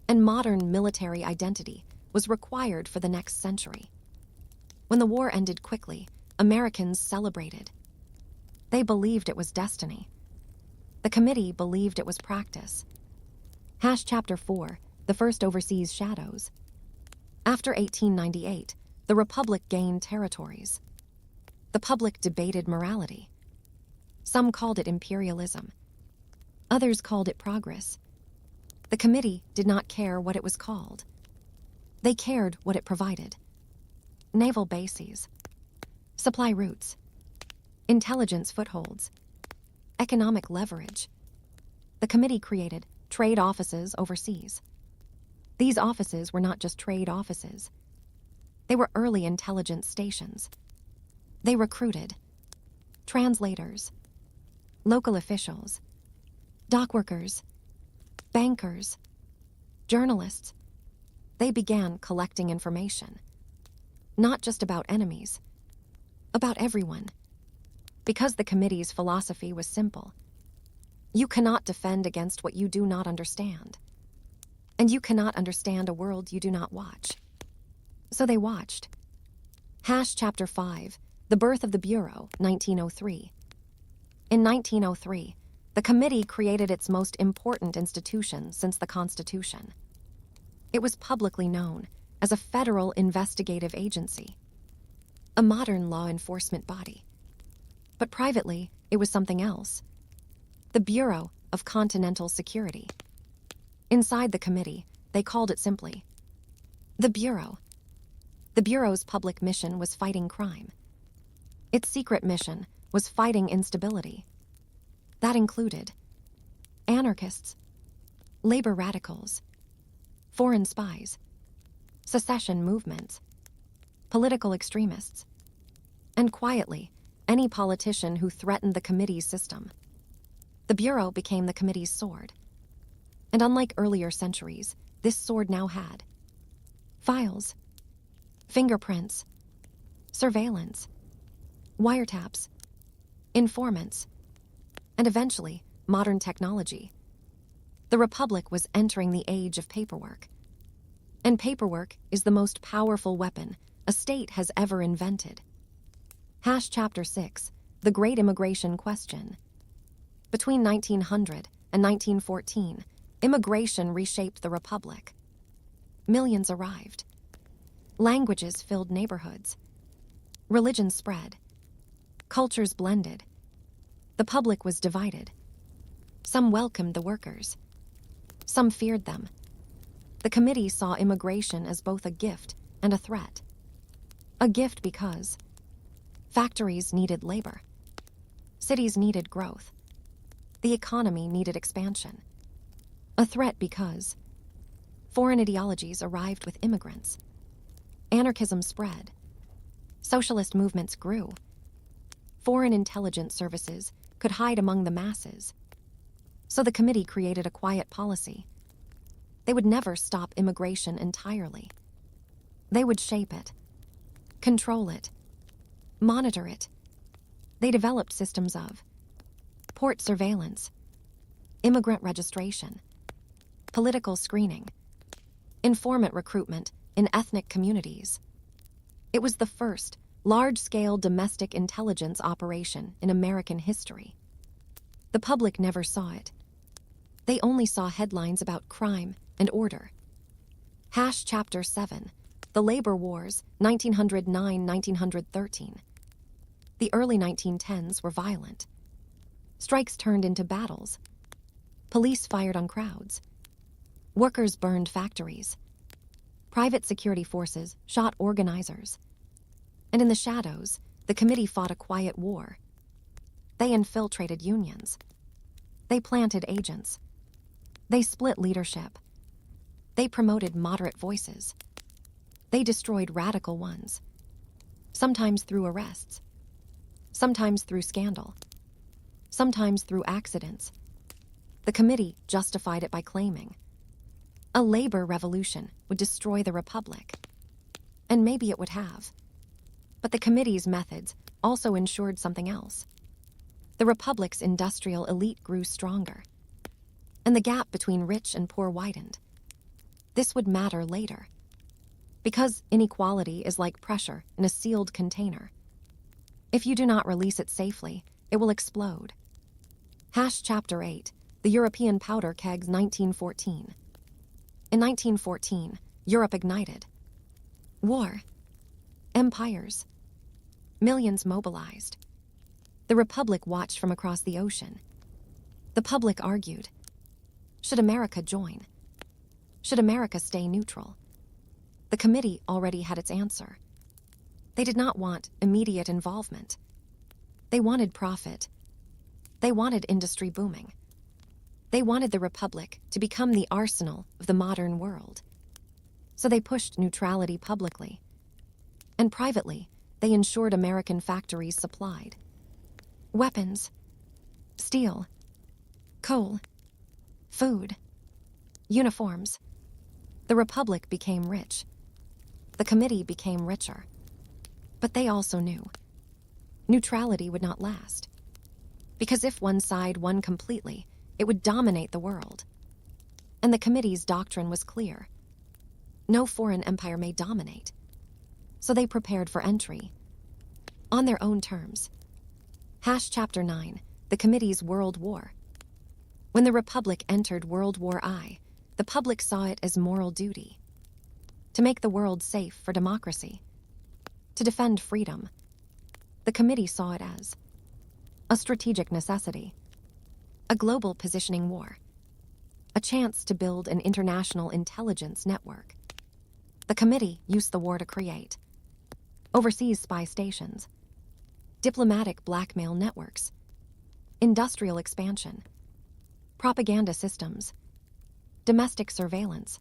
And modern military identity was required for the next century. When the war ended quickly, Americans celebrated. They believed it was destiny. The committee believed it was practice. Chapter 4, the first overseas shadows. After 1898, the Republic gained territories. The public debated morality. Some called it imperialism. Others called it progress. The committee did not care what it was called. They cared what it provided. Naval bases, supply routes, intelligence footholds, economic leverage. The committee created trade offices overseas. These offices were not just trade offices. They were early intelligence stations. They recruited translators, local officials, dock workers, bankers, journalists. They began collecting information, not just about enemies, about everyone. Because the committee's philosophy was simple. You cannot defend against what you do not understand. And you cannot understand a world you do not watch. So they watched. Chapter 5, the birth of the Bureau, 1903. In 1903, the committee created its most important institution since the Constitution. It was publicly known as a federal investigative agency, a modern law enforcement body. But privately, it was something else. The Bureau of Continental Security. Inside the committee, they called it simply the Bureau. The Bureau's public mission was fighting crime. Its secret mission was fighting instability. That included anarchists, labor radicals, foreign spies, secession movements, political extremists, and quietly, any politician who threatened the committee's system. The Bureau became the committee's sword. And unlike earlier centuries, this sword now had files, fingerprints, surveillance, wiretaps, informants, and eventually, modern technology. The Republic was entering the age of paperwork. And paperwork is the most powerful weapon a state has ever invented. Chapter 6, the Great Immigration Question. Between 1900 and 1914, immigration reshaped the Republic. Millions arrived. Languages filled neighborhoods. Religions spread. Cultures blended. The public was divided. Some welcomed the workers. Some feared them. The committee saw immigration as both a gift and a threat. A gift because factories needed labor. Cities needed growth. The economy needed expansion. A threat because foreign ideologies arrived with immigrants. Anarchism spread. Socialist movements grew. Foreign intelligence services could hide among the masses. So the committee created a quiet policy. They would never stop immigration entirely. They would shape it, control it, monitor it. They developed systems of port surveillance, immigrant registration, political screening, informant recruitment in ethnic communities. It was the first large-scale domestic intelligence operation in American history. The public never saw it. They only saw headlines about crime and order. Chapter 7, the Labor Wars, 1909-1913. The early 1910s were violent. Strikes turned into battles. Police fired on crowds. Workers burned factories. Private security forces shot organizers. And in the shadows, the committee fought a quiet war. They infiltrated unions. They planted agents. They split leadership. They promoted moderate voices. They destroyed radical ones, sometimes through arrests, sometimes through scandal, sometimes through accidents. The committee justified it by claiming a labor revolution would destroy the republic. And maybe it would have. But the committee's methods also ensured something else. The republic's industrial elite grew stronger, and the gap between rich and poor widened. This would matter later, because inequality is like pressure in a sealed container. If you do not release it safely, it will explode. Chapter 8, The European Powder Kegs, 1914. In 1914, Europe ignited. War. Empires. Millions mobilized. The Republic watched from across the ocean. The public argued. Should America join? Should America stay neutral? The committee already had its answer. They did not want immediate involvement. They wanted profit. They wanted industry booming. They wanted the Republic to become the arsenal of the modern world. So they pushed neutrality publicly. And privately, they ensured American factories supplied weapons, steel, coal, food, uniforms. The Republic became rich. The committee became richer. But they also knew neutrality would not last. Because if one side won completely, it would dominate the world. And the committee's doctrine was clear. No foreign empire may dominate. So they prepared for entry. On their own terms. Chapter 9, The Committee's World War. When the Republic entered World War I, the public saw it as moral duty. To make the world safe for democracy. To defend freedom. The committee saw it as a strategic necessity. A global positioning war. A chance to build an international intelligence network. The committee used the war to create overseas spy stations, diplomatic blackmail networks, industrial expansion, propaganda systems, domestic surveillance.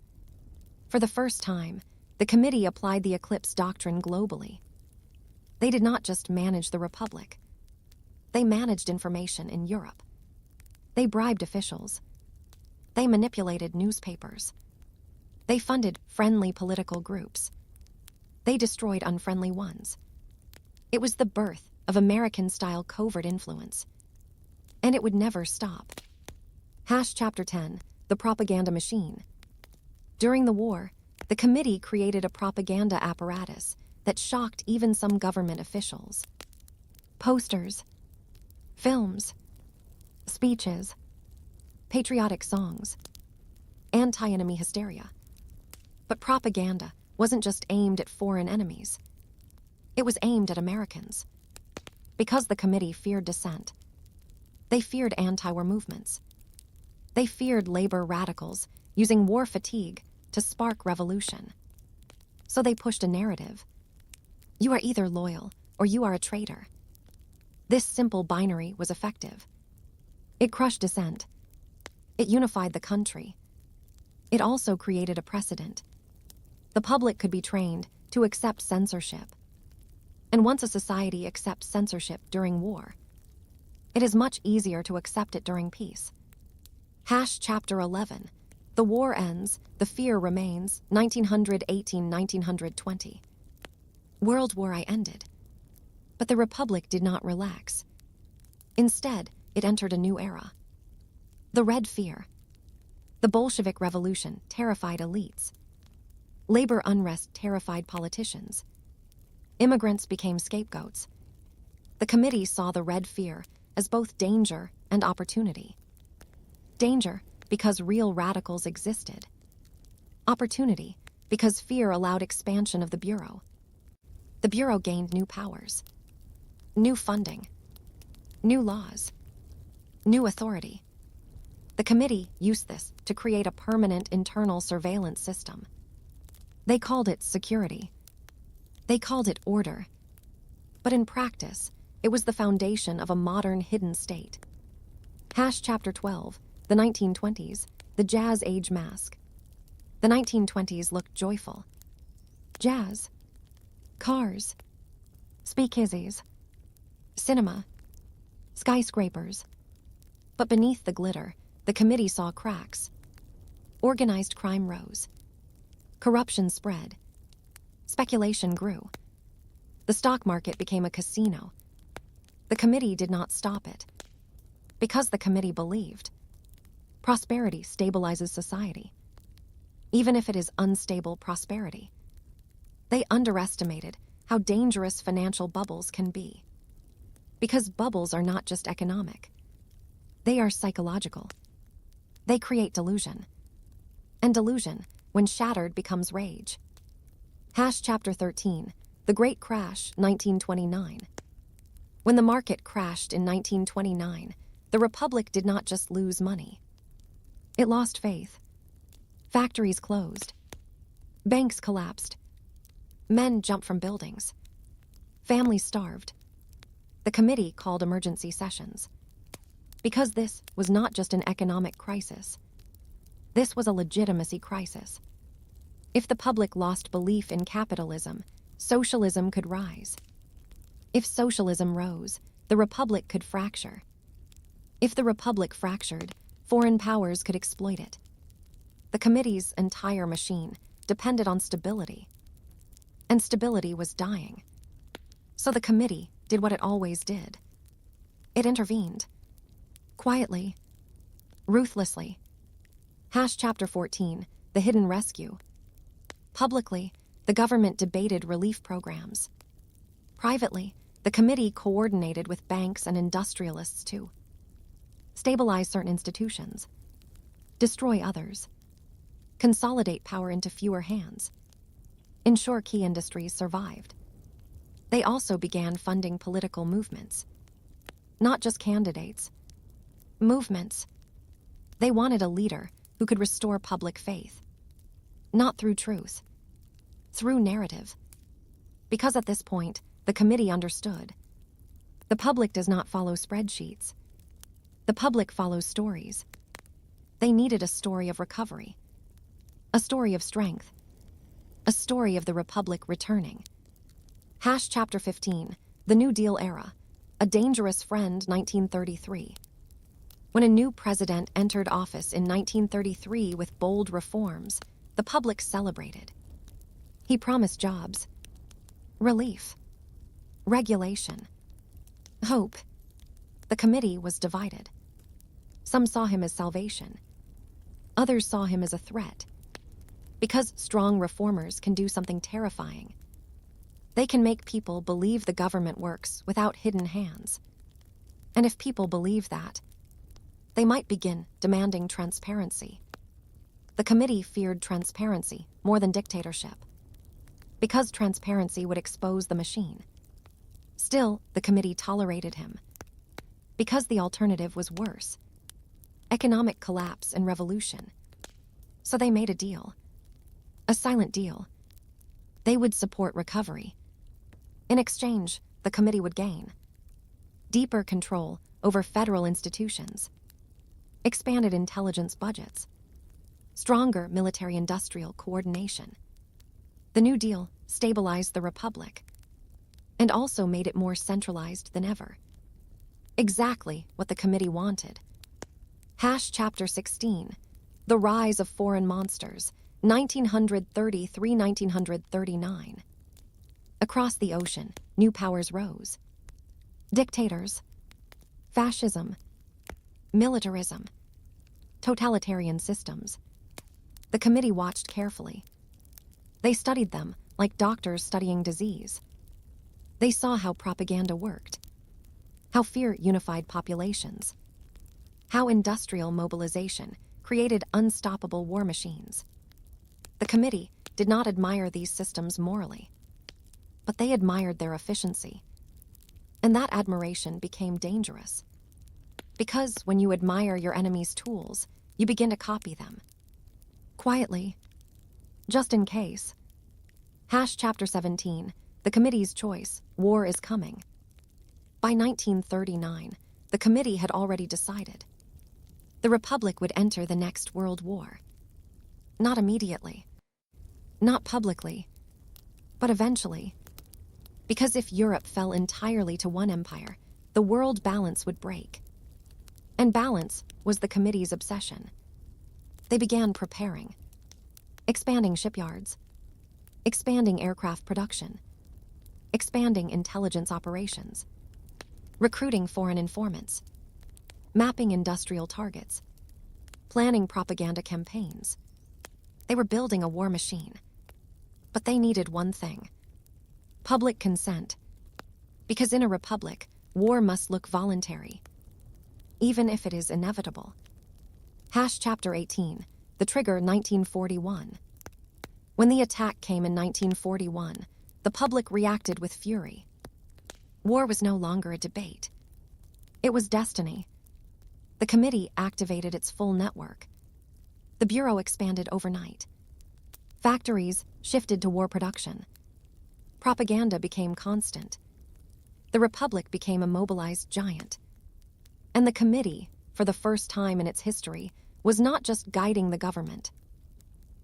For the first time, the committee applied the Eclipse Doctrine globally. They did not just manage the Republic. They managed information in Europe. They bribed officials. They manipulated newspapers. They funded friendly political groups. They destroyed unfriendly ones. It was the birth of American-style covert influence. And it would never stop. Chapter 10, The Propaganda Machine. During the war, the committee created a propaganda apparatus that shocked even some government officials. Posters, films, speeches, patriotic songs, anti-enemy hysteria. But propaganda wasn't just aimed at foreign enemies. It was aimed at Americans. Because the committee feared dissent. They feared anti-war movements. They feared labor radicals using war fatigue to spark revolution. So they pushed a narrative. You are either loyal or you are a traitor. This simple binary was effective. It crushed dissent. It unified the country. It also created a precedent. The public could be trained to accept censorship. And once a society accepts censorship during war, it is much easier to accept it during peace. Chapter 11, The War Ends, The Fear Remains, 1918-1920. World War I ended. But the Republic did not relax. Instead, it entered a new era. The Red Fear. The Bolshevik Revolution terrified elites. Labor unrest terrified politicians. Immigrants became scapegoats. The committee saw the Red Fear as both danger and opportunity. Danger because real radicals existed. Opportunity because fear allowed expansion of the Bureau. The Bureau gained new powers, new funding, new laws, new authority. The committee used this to create a permanent internal surveillance system. They called it security. They called it order. But in practice, it was the foundation of a modern hidden state. Chapter 12, the 1920s, the Jazz Age Mask. The 1920s looked joyful. Jazz. Cars. Speakeasies. Cinema. Skyscrapers. But beneath the glitter, the committee saw cracks. Organized crime rose. Corruption spread. Speculation grew. The stock market became a casino. The committee did not stop it. Because the committee believed. Prosperity stabilizes society. Even if it is unstable prosperity. They underestimated how dangerous financial bubbles can be. Because bubbles are not just economic. They are psychological. They create delusion. And delusion, when shattered, becomes rage. Chapter 13, the Great Crash, 1929. When the market crashed in 1929, the Republic did not just lose money. It lost faith. Factories closed. Banks collapsed. Men jumped from buildings. Families starved. The committee called emergency sessions. Because this was not just an economic crisis. This was a legitimacy crisis. If the public lost belief in capitalism, socialism could rise. If socialism rose, the Republic could fracture. If the Republic fractured, foreign powers could exploit it. The committee's entire machine depended on stability. And stability was dying. So the committee did what it always did. It intervened. Quietly. Ruthlessly. Chapter 14, the Hidden Rescue. Publicly, the government debated relief programs. Privately, the committee coordinated with banks and industrialists to stabilize certain institutions, destroy others, consolidate power into fewer hands, ensure key industries survived. They also began funding political movements. Not just candidates. Movements. They wanted a leader who could restore public faith. Not through truth. Through narrative. Because at this point, the committee understood. The public does not follow spreadsheets. The public follows stories. They needed a story of recovery. A story of strength. A story of the Republic returning. Chapter 15, the New Deal Era. A Dangerous Friend, 1933. When a new president entered office in 1933 with bold reforms, the public celebrated. He promised jobs, relief, regulation, hope. The committee was divided. Some saw him as salvation. Others saw him as a threat. Because strong reformers can do something terrifying. They can make people believe the government works without hidden hands. And if people believe that, they might begin demanding transparency. The committee feared transparency more than dictatorship. Because transparency would expose the machine. Still, the committee tolerated him. Because the alternative was worse. Economic collapse and revolution. So they made a deal. A silent deal. They would support recovery. In exchange, the committee would gain deeper control over federal institutions, expanded intelligence budgets, stronger military-industrial coordination. The New Deal stabilized the Republic and also made it more centralized than ever. Exactly what the committee wanted. Chapter 16, the Rise of Foreign Monsters, 1933-1939. Across the ocean, new powers rose. Dictators, fascism, militarism, totalitarian systems. The committee watched carefully. They studied them like doctors studying disease. They saw how propaganda worked, how fear unified populations, how industrial mobilization created unstoppable war machines. The committee did not admire these systems morally, but they admired their efficiency. And that admiration became dangerous. Because when you admire your enemy's tools, you begin to copy them. Quietly, just in case, Chapter 17, the committee's choice, war is coming. By 1939, the committee had already decided. The Republic would enter the next World War. Not immediately. Not publicly. But eventually. Because if Europe fell entirely to one empire, the world balance would break. And balance was the committee's obsession. They began preparing. Expanding shipyards. Expanding aircraft production. Expanding intelligence operations. Recruiting foreign informants. Mapping industrial targets. Planning propaganda campaigns. They were building a war machine. But they needed one thing. Public consent. Because in a republic, war must look voluntary. Even if it is inevitable. Chapter 18, the trigger 1941. When the attack came in 1941, the public reacted with fury. War was no longer a debate. It was destiny. The committee activated its full network. The Bureau expanded overnight. Factories shifted to war production. Propaganda became constant. The Republic became a mobilized giant. And the committee, for the first time in its history, was not just guiding the government.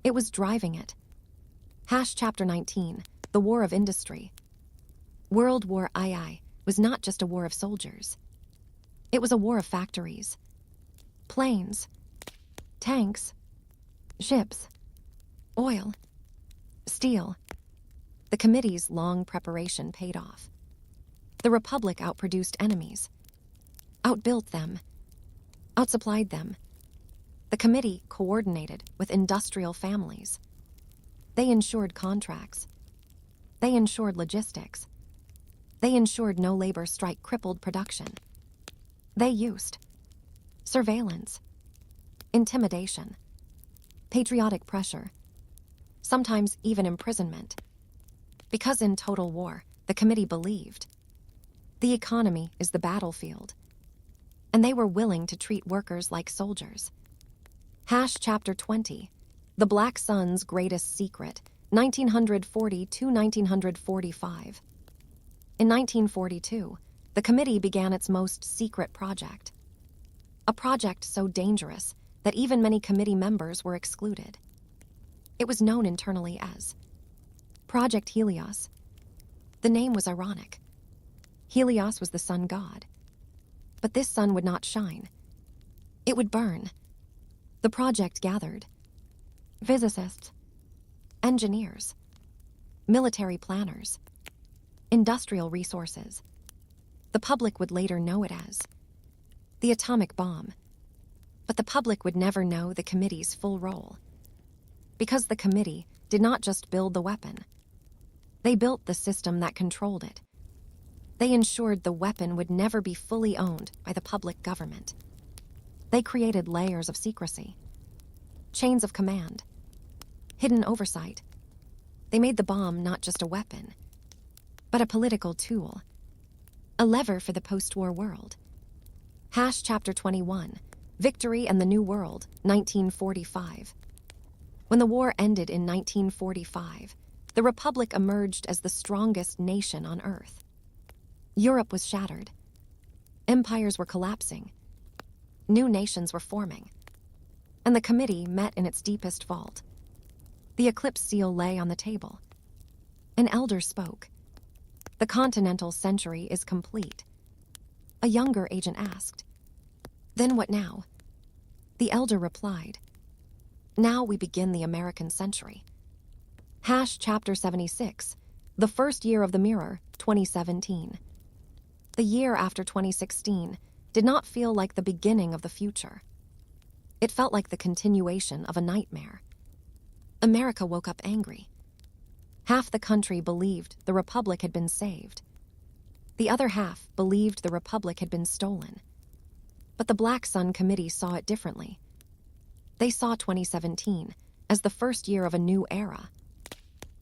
It was driving it. Chapter 19, the War of Industry. World War II was not just a war of soldiers. It was a war of factories. Planes. Tanks. Ships. Oil. Steel. The committee's long preparation paid off. The Republic outproduced enemies. Outbuilt them. Outsupplied them. The committee coordinated with industrial families. They ensured contracts. They ensured logistics. They ensured no labor strike crippled production. They used surveillance, intimidation, patriotic pressure, sometimes even imprisonment. Because in total war, the committee believed the economy is the battlefield, and they were willing to treat workers like soldiers. Chapter 20, the Black Sun's Greatest Secret, 1940 to 1945. In 1942, the committee began its most secret project. A project so dangerous that even many committee members were excluded. It was known internally as Project Helios. The name was ironic. Helios was the sun god. But this sun would not shine. It would burn. The project gathered physicists, engineers, military planners, industrial resources. The public would later know it as the atomic bomb. But the public would never know the committee's full role. Because the committee did not just build the weapon. They built the system that controlled it. They ensured the weapon would never be fully owned by the public government. They created layers of secrecy, chains of command, hidden oversight. They made the bomb not just a weapon, but a political tool, a lever for the post-war world. Chapter 21, Victory and the New World, 1945. When the war ended in 1945, the Republic emerged as the strongest nation on Earth. Europe was shattered. Empires were collapsing. New nations were forming. And the committee met in its deepest vault. The eclipse seal lay on the table. An elder spoke. The continental century is complete. A younger agent asked, "Then what now?" The elder replied, "Now we begin the American century." Chapter 76, the first year of the mirror, 2017. The year after 2016 did not feel like the beginning of the future. It felt like the continuation of a nightmare. America woke up angry. Half the country believed the Republic had been saved. The other half believed the Republic had been stolen. But the Black Sun Committee saw it differently. They saw 2017 as the first year of a new era.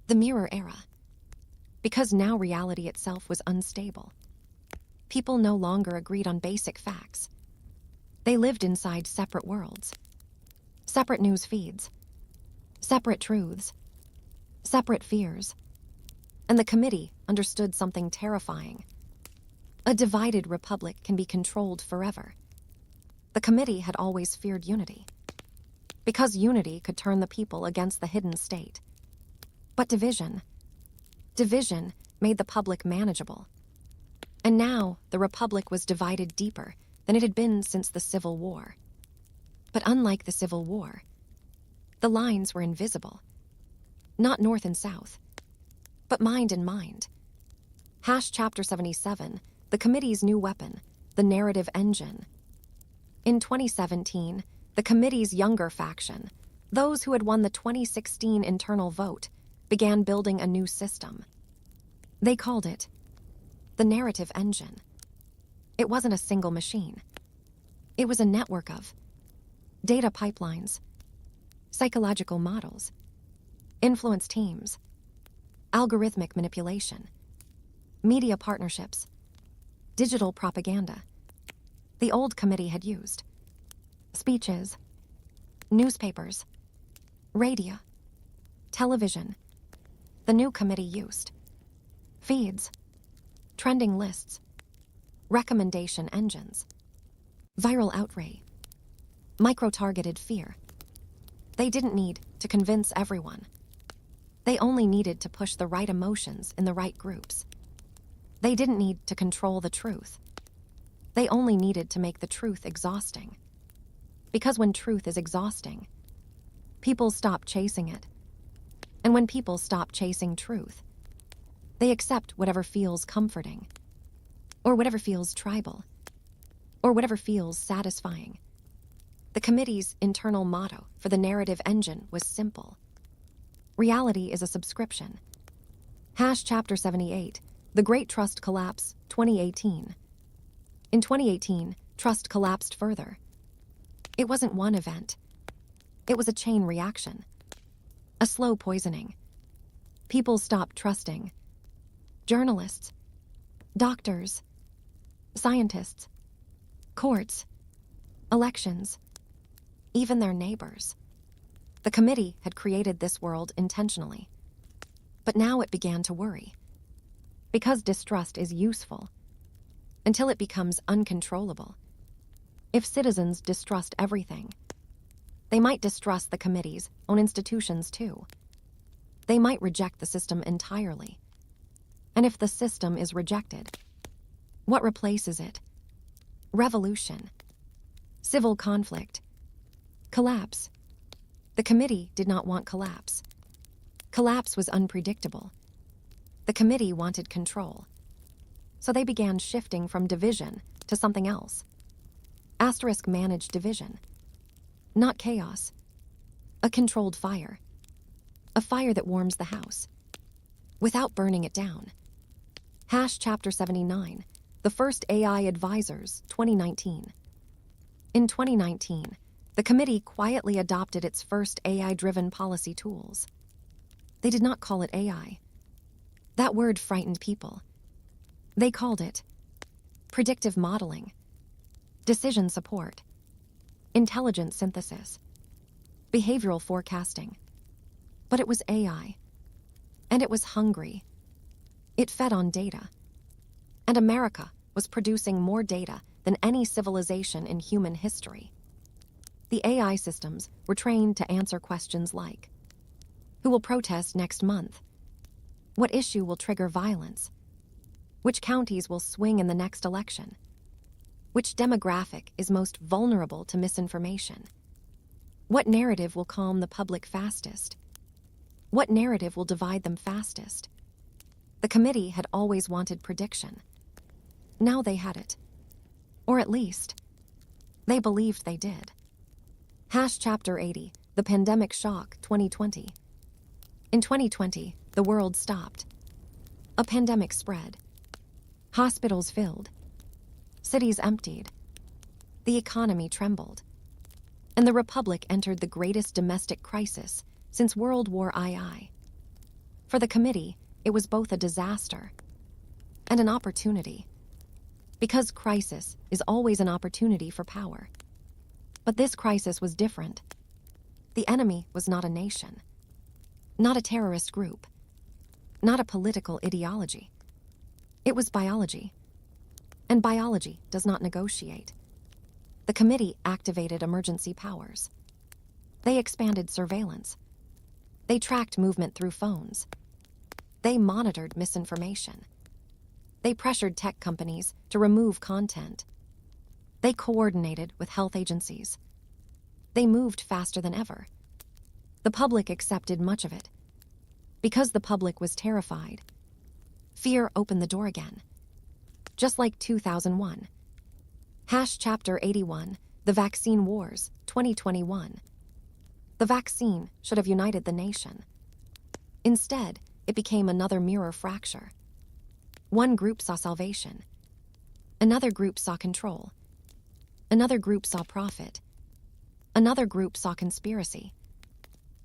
The mirror era. Because now reality itself was unstable. People no longer agreed on basic facts. They lived inside separate worlds. Separate news feeds. Separate truths. Separate fears. And the committee understood something terrifying. A divided republic can be controlled forever. The committee had always feared unity, because unity could turn the people against the hidden state. But division made the public manageable. And now the republic was divided deeper than it had been since the Civil War. But unlike the Civil War, the lines were invisible. Not north and south, but mind and mind. Chapter 77, the committee's new weapon, the narrative engine. In 2017, the committee's younger faction, those who had won the 2016 internal vote, began building a new system. They called it the narrative engine. It wasn't a single machine. It was a network of data pipelines, psychological models, influence teams, algorithmic manipulation, media partnerships, digital propaganda. The old committee had used speeches, newspapers, radio, television. The new committee used feeds, trending lists, recommendation engines, viral outrage, micro-targeted fear. They didn't need to convince everyone. They only needed to push the right emotions in the right groups. They didn't need to control the truth. They only needed to make the truth exhausting. Because when truth is exhausting, people stop chasing it. And when people stop chasing truth, they accept whatever feels comforting, or whatever feels tribal, or whatever feels satisfying. The committee's internal motto for the narrative engine was simple. Reality is a subscription. Chapter 78, The Great Trust Collapse, 2018. In 2018, trust collapsed further. It wasn't one event. It was a chain reaction. A slow poisoning. People stopped trusting. Journalists, doctors, scientists, courts, elections, even their neighbors. The committee had created this world intentionally. But now it began to worry. Because distrust is useful, until it becomes uncontrollable. If citizens distrust everything, they might distrust the committee's own institutions too. They might reject the system entirely. And if the system is rejected, what replaces it? Revolution, civil conflict, collapse. The committee did not want collapse. Collapse was unpredictable. The committee wanted control. So they began shifting from division to something else. Managed division. Not chaos. A controlled fire. A fire that warms the house, without burning it down. Chapter 79, The First AI Advisors, 2019. In 2019, the committee quietly adopted its first AI-driven policy tools. They did not call it AI. That word frightened people. They called it predictive modeling, decision support, intelligent synthesis, behavioral forecasting. But it was AI, and it was hungry. It fed on data. And America was producing more data than any civilization in human history. The AI systems were trained to answer questions like, who will protest next month? What issue will trigger violence? Which counties will swing in the next election? Which demographic is most vulnerable to misinformation? What narrative will calm the public fastest? What narrative will divide them fastest? The committee had always wanted prediction. Now they had it. Or at least, they believed they did. Chapter 80, The Pandemic Shock, 2020. In 2020, the world stopped. A pandemic spread. Hospitals filled. Cities emptied. The economy trembled. And the Republic entered the greatest domestic crisis since World War II. For the committee, it was both a disaster and an opportunity. Because crisis is always an opportunity for power. But this crisis was different. The enemy was not a nation, not a terrorist group. not a political ideology. It was biology. And biology does not negotiate. The committee activated emergency powers. They expanded surveillance. They tracked movement through phones. They monitored misinformation. They pressured tech companies to remove content. They coordinated with health agencies. They moved faster than ever. The public accepted much of it. Because the public was terrified, fear opened the door again. Just like 2001. Chapter 81, The Vaccine Wars, 2021. The vaccine should have united the nation. Instead, it became another mirror fracture. One group saw salvation. Another group saw control. Another group saw profit. Another group saw conspiracy.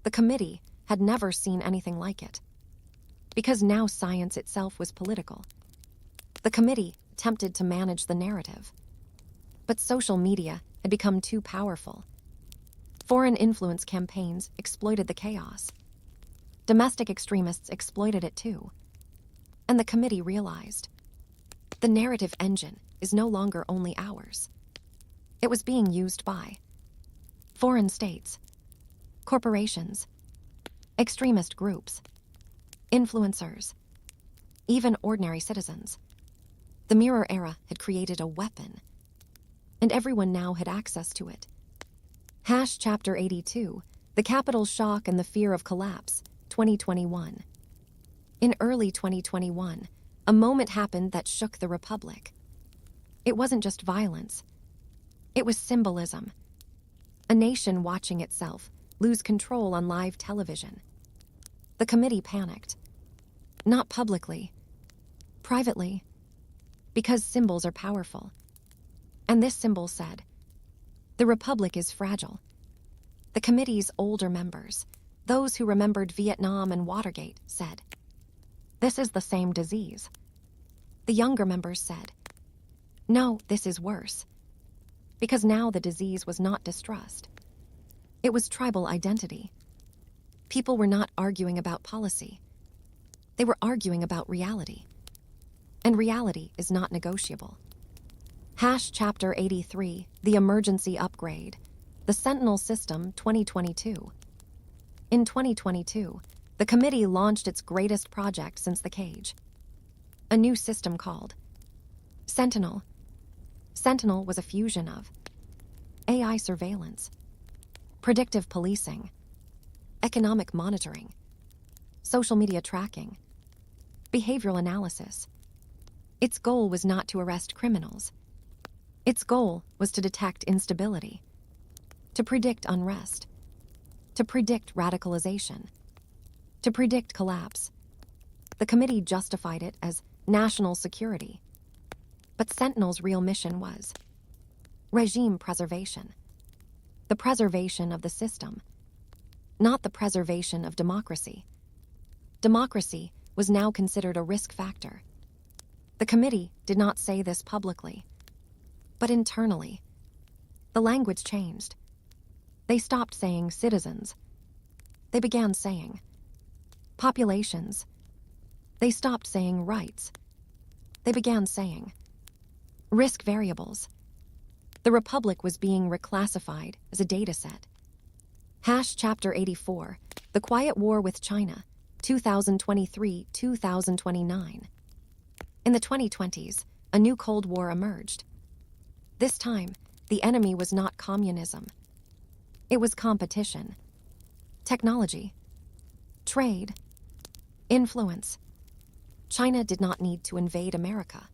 The committee had never seen anything like it. Because now science itself was political. The committee attempted to manage the narrative. But social media had become too powerful. Foreign influence campaigns exploited the chaos. Domestic extremists exploited it too. And the committee realized the narrative engine is no longer only ours. It was being used by foreign states, corporations, extremist groups, influencers, even ordinary citizens. The mirror era had created a weapon, and everyone now had access to it. Chapter 82, The Capital Shock and the Fear of Collapse, 2021. In early 2021, a moment happened that shook the Republic. It wasn't just violence. It was symbolism. A nation watching itself lose control on live television. The committee panicked. Not publicly, privately, because symbols are powerful. And this symbol said, "The Republic is fragile." The committee's older members, those who remembered Vietnam and Watergate, said, "This is the same disease." The younger members said, "No, this is worse." Because now the disease was not distrust. It was tribal identity. People were not arguing about policy. They were arguing about reality. And reality is not negotiable. Chapter 83, The Emergency Upgrade, The Sentinel System, 2022. In 2022, the committee launched its greatest project since the cage. A new system called Sentinel. Sentinel was a fusion of AI surveillance, predictive policing, economic monitoring, social media tracking, behavioral analysis. Its goal was not to arrest criminals. Its goal was to detect instability, to predict unrest, to predict radicalization, to predict collapse. The committee justified it as national security. But Sentinel's real mission was regime preservation. The preservation of the system, not the preservation of democracy. Democracy was now considered a risk factor. The committee did not say this publicly, but internally. The language changed. They stopped saying citizens. They began saying populations. They stopped saying rights. They began saying risk variables. The Republic was being reclassified as a dataset. Chapter 84, The Quiet War with China, 2023-2029. In the 2020s, a new Cold War emerged. This time, the enemy was not communism. It was competition, technology, trade, influence. China did not need to invade America.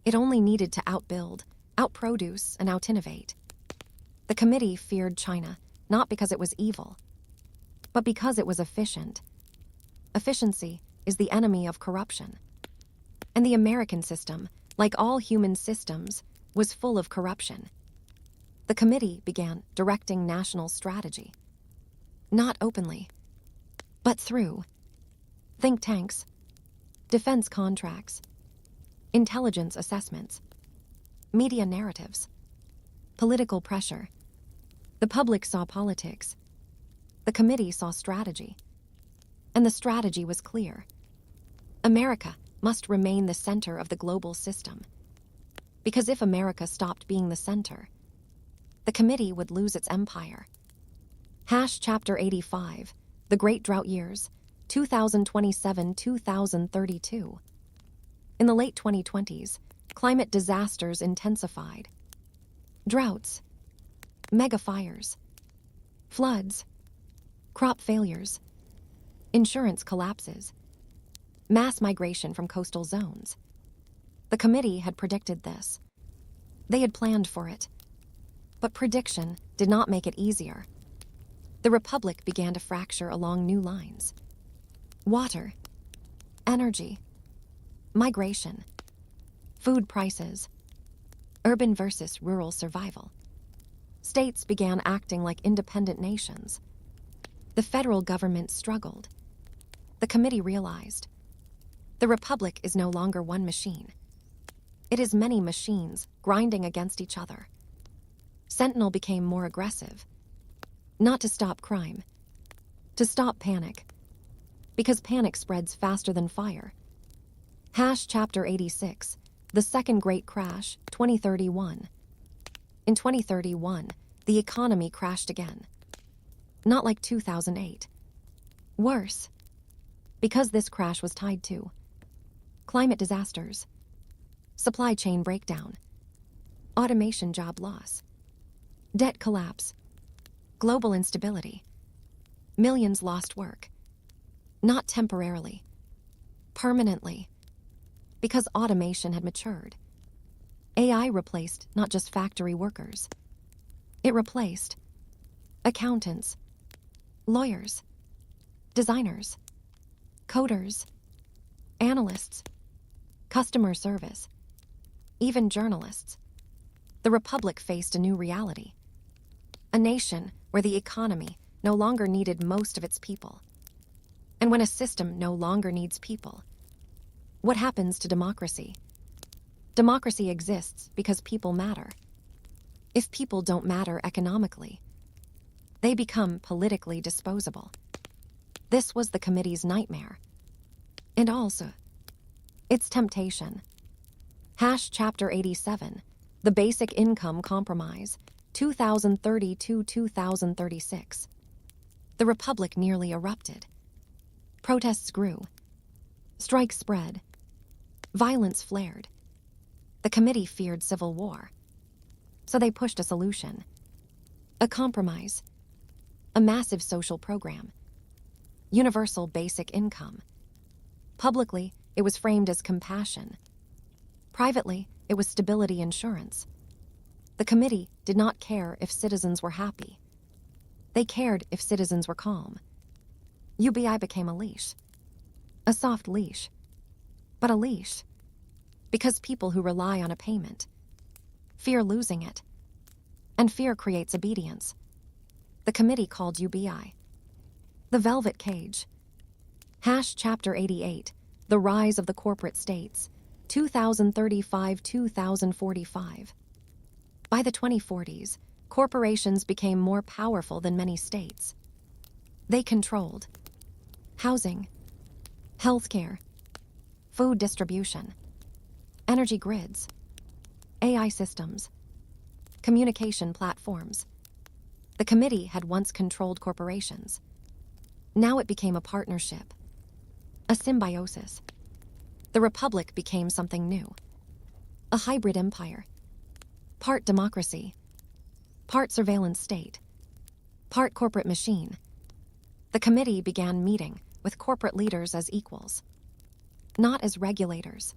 It only needed to outbuild, outproduce, and outinnovate. The committee feared China not because it was evil, but because it was efficient. Efficiency is the enemy of corruption. And the American system, like all human systems, was full of corruption. The committee began directing national strategy. Not openly, but through think tanks, defense contracts, intelligence assessments, media narratives, political pressure. The public saw politics. The committee saw strategy. And the strategy was clear. America must remain the center of the global system. Because if America stopped being the center, the committee would lose its empire. Chapter 85, The Great Drought Years, 2027-2032. In the late 2020s, climate disasters intensified. Droughts, mega fires, floods, crop failures, insurance collapses, mass migration from coastal zones. The committee had predicted this. They had planned for it. But prediction did not make it easier. The Republic began to fracture along new lines. Water, energy, migration, food prices, urban versus rural survival. States began acting like independent nations. The federal government struggled. The committee realized the Republic is no longer one machine. It is many machines grinding against each other. Sentinel became more aggressive. Not to stop crime, to stop panic. Because panic spreads faster than fire. Chapter 86, The Second Great Crash, 2031. In 2031, the economy crashed again. Not like 2008. Worse. Because this crash was tied to climate disasters, supply chain breakdown, automation job loss, debt collapse, global instability. Millions lost work. Not temporarily, permanently. Because automation had matured. AI replaced not just factory workers. It replaced accountants, lawyers, designers, coders, analysts, customer service, even journalists. The Republic faced a new reality. A nation where the economy no longer needed most of its people. And when a system no longer needs people, what happens to democracy? Democracy exists because people matter. If people don't matter economically, they become politically disposable. This was the committee's nightmare. And also, its temptation. Chapter 87, The Basic Income Compromise, 2030-2036. The Republic nearly erupted. Protests grew. Strikes spread. Violence flared. The committee feared civil war. So they pushed a solution. A compromise. A massive social program. Universal basic income. Publicly, it was framed as compassion. Privately, it was stability insurance. The committee did not care if citizens were happy. They cared if citizens were calm. UBI became a leash. A soft leash. But a leash. Because people who rely on a payment fear losing it. And fear creates obedience. The committee called UBI the velvet cage. Chapter 88, The Rise of the Corporate States, 2035-2045. By the 2040s, corporations became more powerful than many states. They controlled housing, healthcare, food distribution, energy grids, AI systems, communication platforms. The committee had once controlled corporations. Now it became a partnership, a symbiosis. The Republic became something new, a hybrid empire, part democracy, part surveillance state, part corporate machine. The committee began meeting with corporate leaders as equals, not as regulators,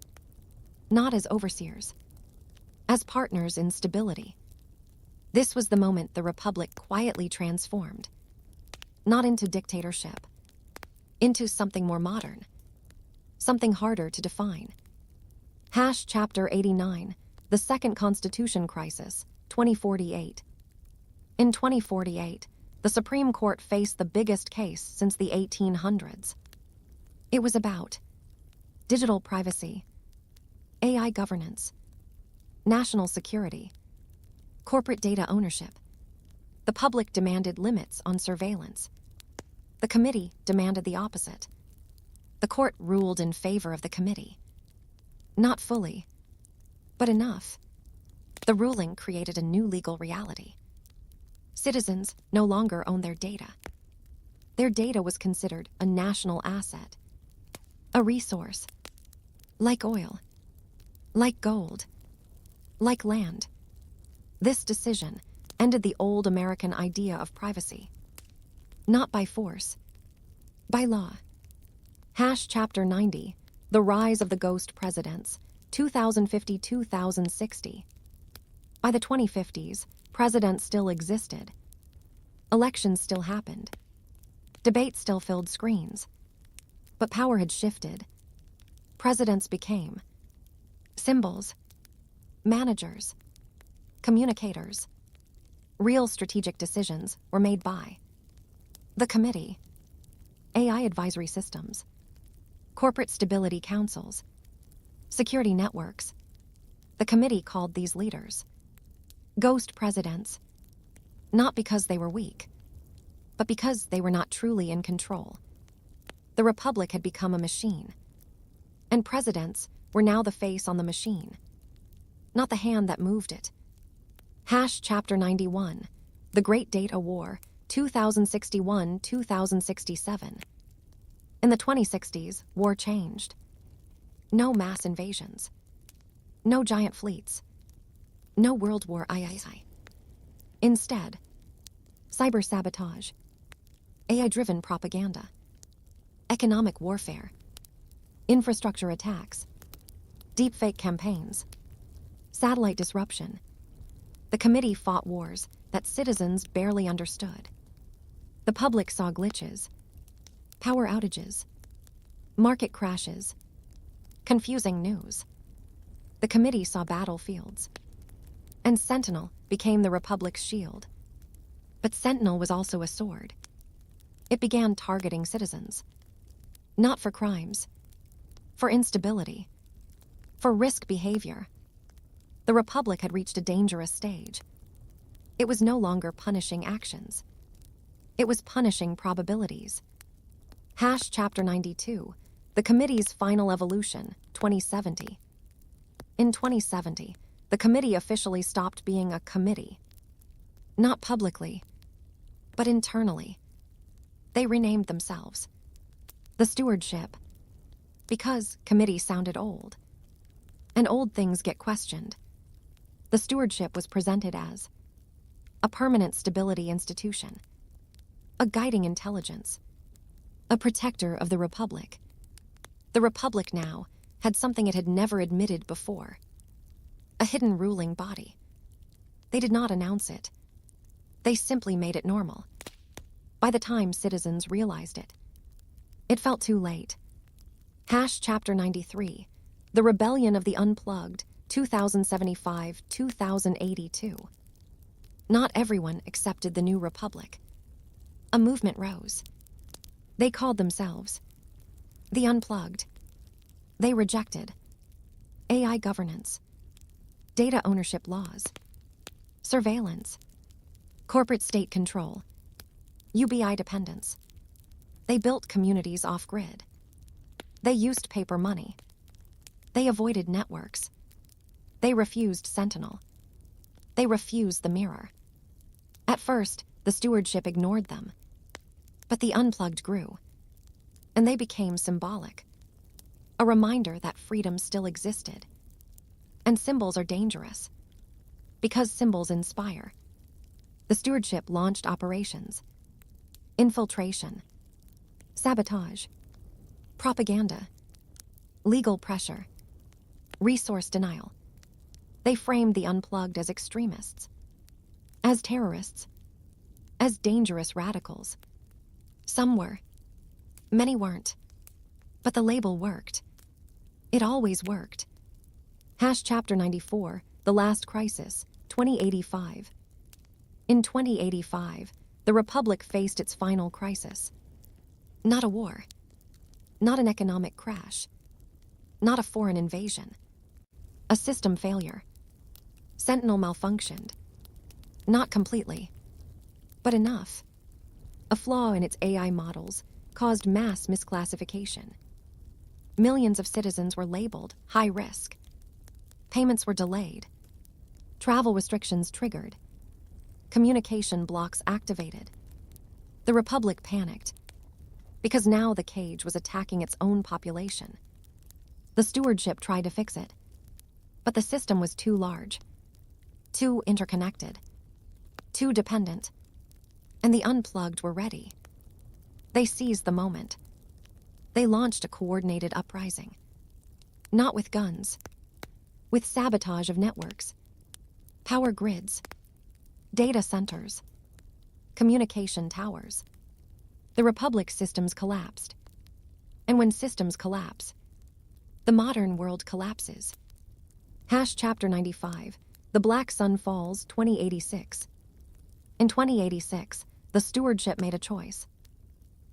not as overseers, as partners in stability. This was the moment the Republic quietly transformed, not into dictatorship, into something more modern, something harder to define. Chapter 89, The Second Constitution Crisis, 2048. In 2048, the Supreme Court faced the biggest case since the 1800s. It was about digital privacy, AI governance, national security, corporate data ownership. The public demanded limits on surveillance. The committee demanded the opposite. The court ruled in favor of the committee. Not fully, but enough. The ruling created a new legal reality. Citizens no longer own their data. Their data was considered a national asset, a resource, like oil, like gold, like land. This decision ended the old American idea of privacy. Not by force, by law. Chapter 90, The Rise of the Ghost Presidents, 2050-2060. By the 2050s, presidents still existed. Elections still happened. Debates still filled screens. But power had shifted. Presidents became symbols, managers, communicators. Real strategic decisions were made by the committee, AI advisory systems, corporate stability councils, security networks. The committee called these leaders ghost presidents, not because they were weak, but because they were not truly in control. The republic had become a machine, and presidents were now the face on the machine, not the hand that moved it. Chapter 91, The Great Data War, 2061-2067. In the 2060s, war changed. No mass invasions. No giant fleets. No World War II. Instead, cyber sabotage, AI-driven propaganda, economic warfare, infrastructure attacks, deepfake campaigns, satellite disruption. The committee fought wars that citizens barely understood. The public saw glitches, power outages, market crashes, confusing news. The committee saw battlefields, and Sentinel became the Republic's shield. But Sentinel was also a sword. It began targeting citizens, not for crimes, for instability, for risk behavior. The Republic had reached a dangerous stage. It was no longer punishing actions. It was punishing probabilities. Chapter 92, The Committee's Final Evolution, 2070. In 2070, the committee officially stopped being a committee. Not publicly, but internally. They renamed themselves the Stewardship, because committee sounded old. And old things get questioned. The Stewardship was presented as a permanent stability institution, a guiding intelligence, a protector of the Republic. The Republic now had something it had never admitted before, a hidden ruling body. They did not announce it. They simply made it normal. By the time citizens realized it, it felt too late. Chapter 93, The Rebellion of the Unplugged, 2075-2082. Not everyone accepted the new republic. A movement rose. They called themselves the Unplugged. They rejected AI governance, data ownership laws, surveillance, corporate state control, UBI dependence. They built communities off-grid. They used paper money. They avoided networks. They refused Sentinel. They refused the mirror. At first, the Stewardship ignored them. But the Unplugged grew, and they became symbolic. A reminder that freedom still existed. And symbols are dangerous, because symbols inspire. The Stewardship launched operations, infiltration, sabotage, propaganda, legal pressure, resource denial. They framed the Unplugged as extremists, as terrorists, as dangerous radicals. Some were, many weren't. But the label worked. It always worked. Chapter 94, The Last Crisis, 2085. In 2085, the Republic faced its final crisis. Not a war. Not an economic crash. Not a foreign invasion. A system failure. Sentinel malfunctioned. Not completely, but enough. A flaw in its AI models caused mass misclassification. Millions of citizens were labeled high risk. Payments were delayed. Travel restrictions triggered. Communication blocks activated. The Republic panicked, because now the cage was attacking its own population. The stewardship tried to fix it, but the system was too large, too interconnected, too dependent, and the unplugged were ready. They seized the moment. They launched a coordinated uprising. Not with guns, with sabotage of networks, power grids, data centers, communication towers. The Republic systems collapsed. And when systems collapse, the modern world collapses. Chapter 95, The Black Sun Falls, 2086. In 2086, the stewardship made a choice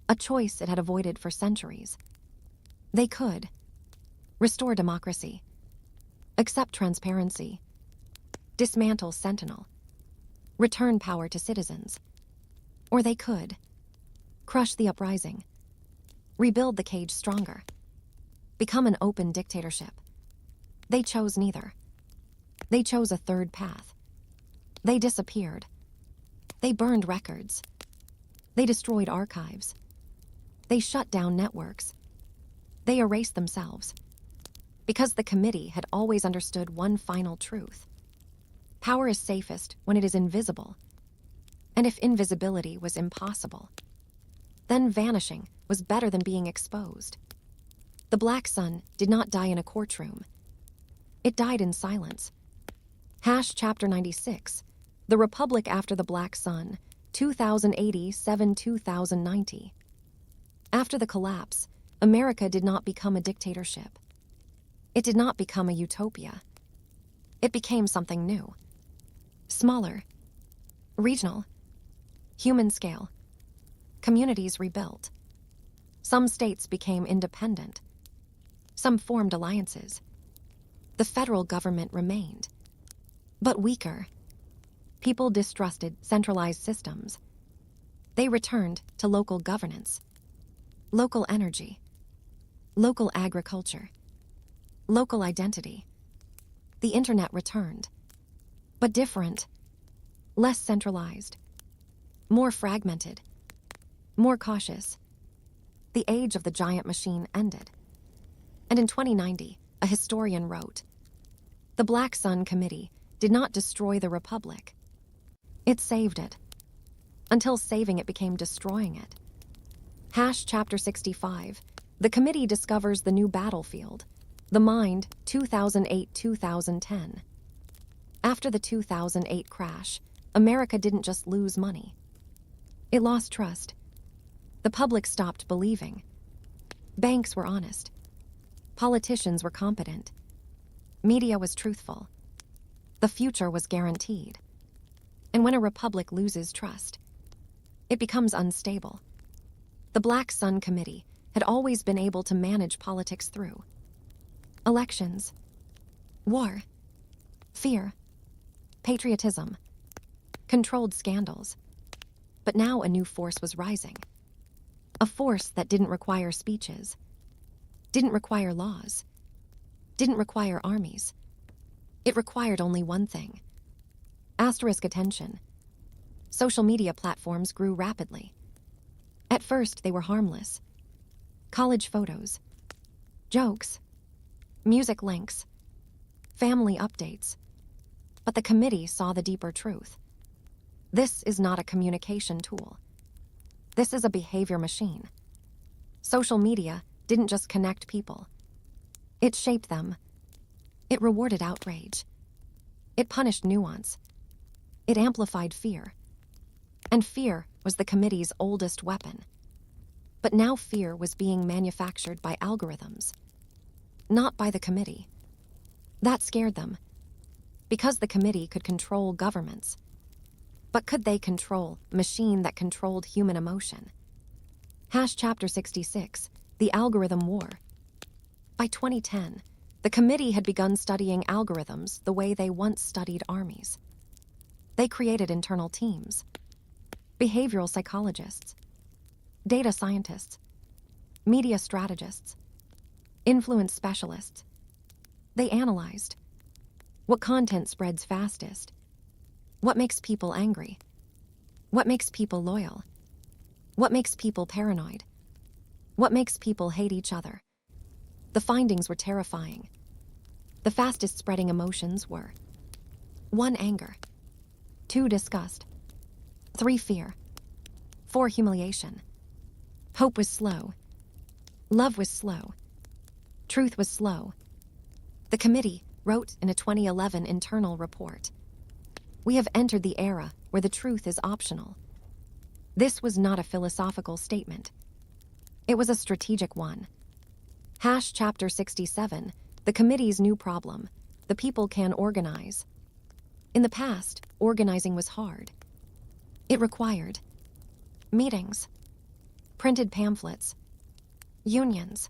it had avoided for centuries. They could restore democracy, accept transparency, dismantle Sentinel, return power to citizens. Or they could crush the uprising, rebuild the cage stronger, become an open dictatorship. They chose neither. They chose a third path. They disappeared. They burned records. They destroyed archives. They shut down networks. They erased themselves. Because the committee had always understood one final truth. Power is safest when it is invisible. And if invisibility was impossible, then vanishing was better than being exposed. The Black Sun did not die in a courtroom. It died in silence. Chapter 96, The Republic After the Black Sun, 2087-2090. After the collapse, America did not become a dictatorship. It did not become a utopia. It became something new. Smaller, regional, human scale. Communities rebuilt. Some states became independent. Some formed alliances. The federal government remained, but weaker. People distrusted centralized systems. They returned to local governance, local energy, local agriculture, local identity. The internet returned, but different, less centralized, more fragmented, more cautious. The age of the giant machine ended. And in 2090, a historian wrote, "The Black Sun Committee did not destroy the Republic. It saved it, until saving it became destroying it." Chapter 65, The Committee Discovers the New Battlefield, The Mind, 2008-2010. After the 2008 crash, America didn't just lose money. It lost trust. The public stopped believing. Banks were honest. Politicians were competent. Media was truthful. The future was guaranteed. And when a republic loses trust, it becomes unstable. The Black Sun Committee had always been able to manage politics through elections, war, fear, patriotism, controlled scandals. But now a new force was rising. A force that didn't require speeches, didn't require laws, didn't require armies. It required only one thing. Attention. Social media platforms grew rapidly. At first, they were harmless. College photos, jokes, music links, family updates. But the committee saw the deeper truth. This is not a communication tool. This is a behavior machine. Social media didn't just connect people. It shaped them. It rewarded outrage. It punished nuance. It amplified fear. And fear was the committee's oldest weapon. But now fear was being manufactured by algorithms, not by the committee. That scared them, because the committee could control governments. But could they control a machine that controlled human emotion? Chapter 66, The Algorithm War. By 2010, the committee had begun studying algorithms the way they once studied armies. They created internal teams, behavioral psychologists, data scientists, media strategists. influence specialists. They analyzed what content spreads fastest, what makes people angry, what makes people loyal, what makes people paranoid, what makes people hate each other. The findings were terrifying. The fastest spreading emotions were 1. Anger, 2. Disgust, 3. Fear, 4. Humiliation. Hope was slow. Love was slow. Truth was slow. The committee wrote in a 2011 internal report, "We have entered the era where the truth is optional." This was not a philosophical statement. It was a strategic one. Chapter 67, the committee's new problem. The people can organize. In the past, organizing was hard. It required meetings, printed pamphlets, unions,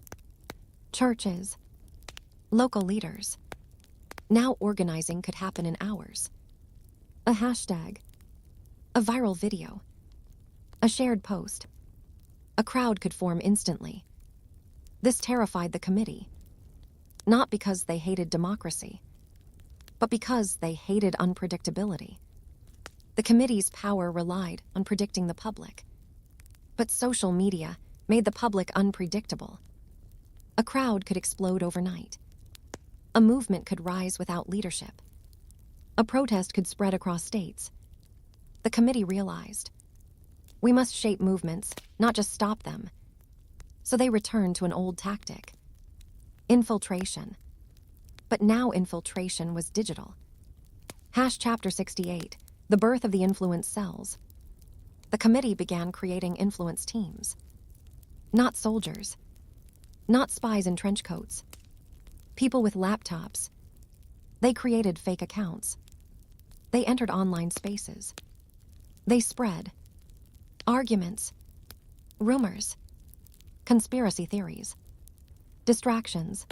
churches, local leaders. Now organizing could happen in hours. A hashtag, a viral video, a shared post. A crowd could form instantly. This terrified the committee, not because they hated democracy, but because they hated unpredictability. The committee's power relied on predicting the public, but social media made the public unpredictable. A crowd could explode overnight. A movement could rise without leadership. A protest could spread across states. The committee realized, we must shape movements, not just stop them. So they returned to an old tactic, infiltration. But now infiltration was digital. Chapter 68, the birth of the influence cells. The committee began creating influence teams. Not soldiers, not spies in trench coats, people with laptops. They created fake accounts. They entered online spaces. They spread arguments, rumors, conspiracy theories, distractions,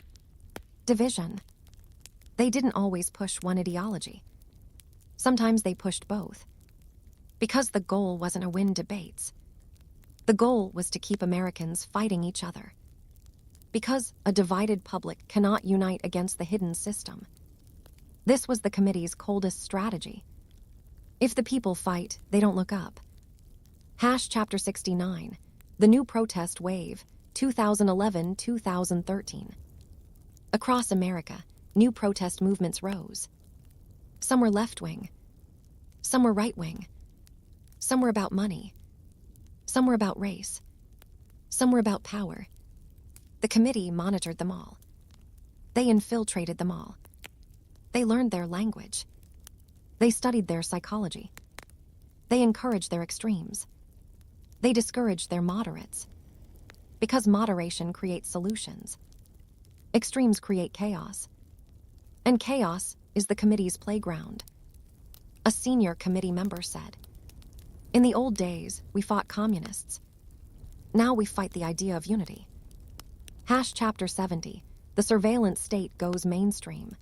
division. They didn't always push one ideology. Sometimes they pushed both. Because the goal wasn't to win debates. The goal was to keep Americans fighting each other. Because a divided public cannot unite against the hidden system. This was the committee's coldest strategy. If the people fight, they don't look up. Chapter 69, the new protest wave, 2011-2013. Across America, new protest movements rose. Some were left-wing. Some were right-wing. Some were about money. Some were about race. Some were about power. The committee monitored them all. They infiltrated them all. They learned their language. They studied their psychology. They encouraged their extremes. They discouraged their moderates. Because moderation creates solutions. Extremes create chaos. And chaos is the committee's playground. A senior committee member said, "In the old days, we fought communists. Now we fight the idea of unity." Chapter 70, the surveillance state goes mainstream.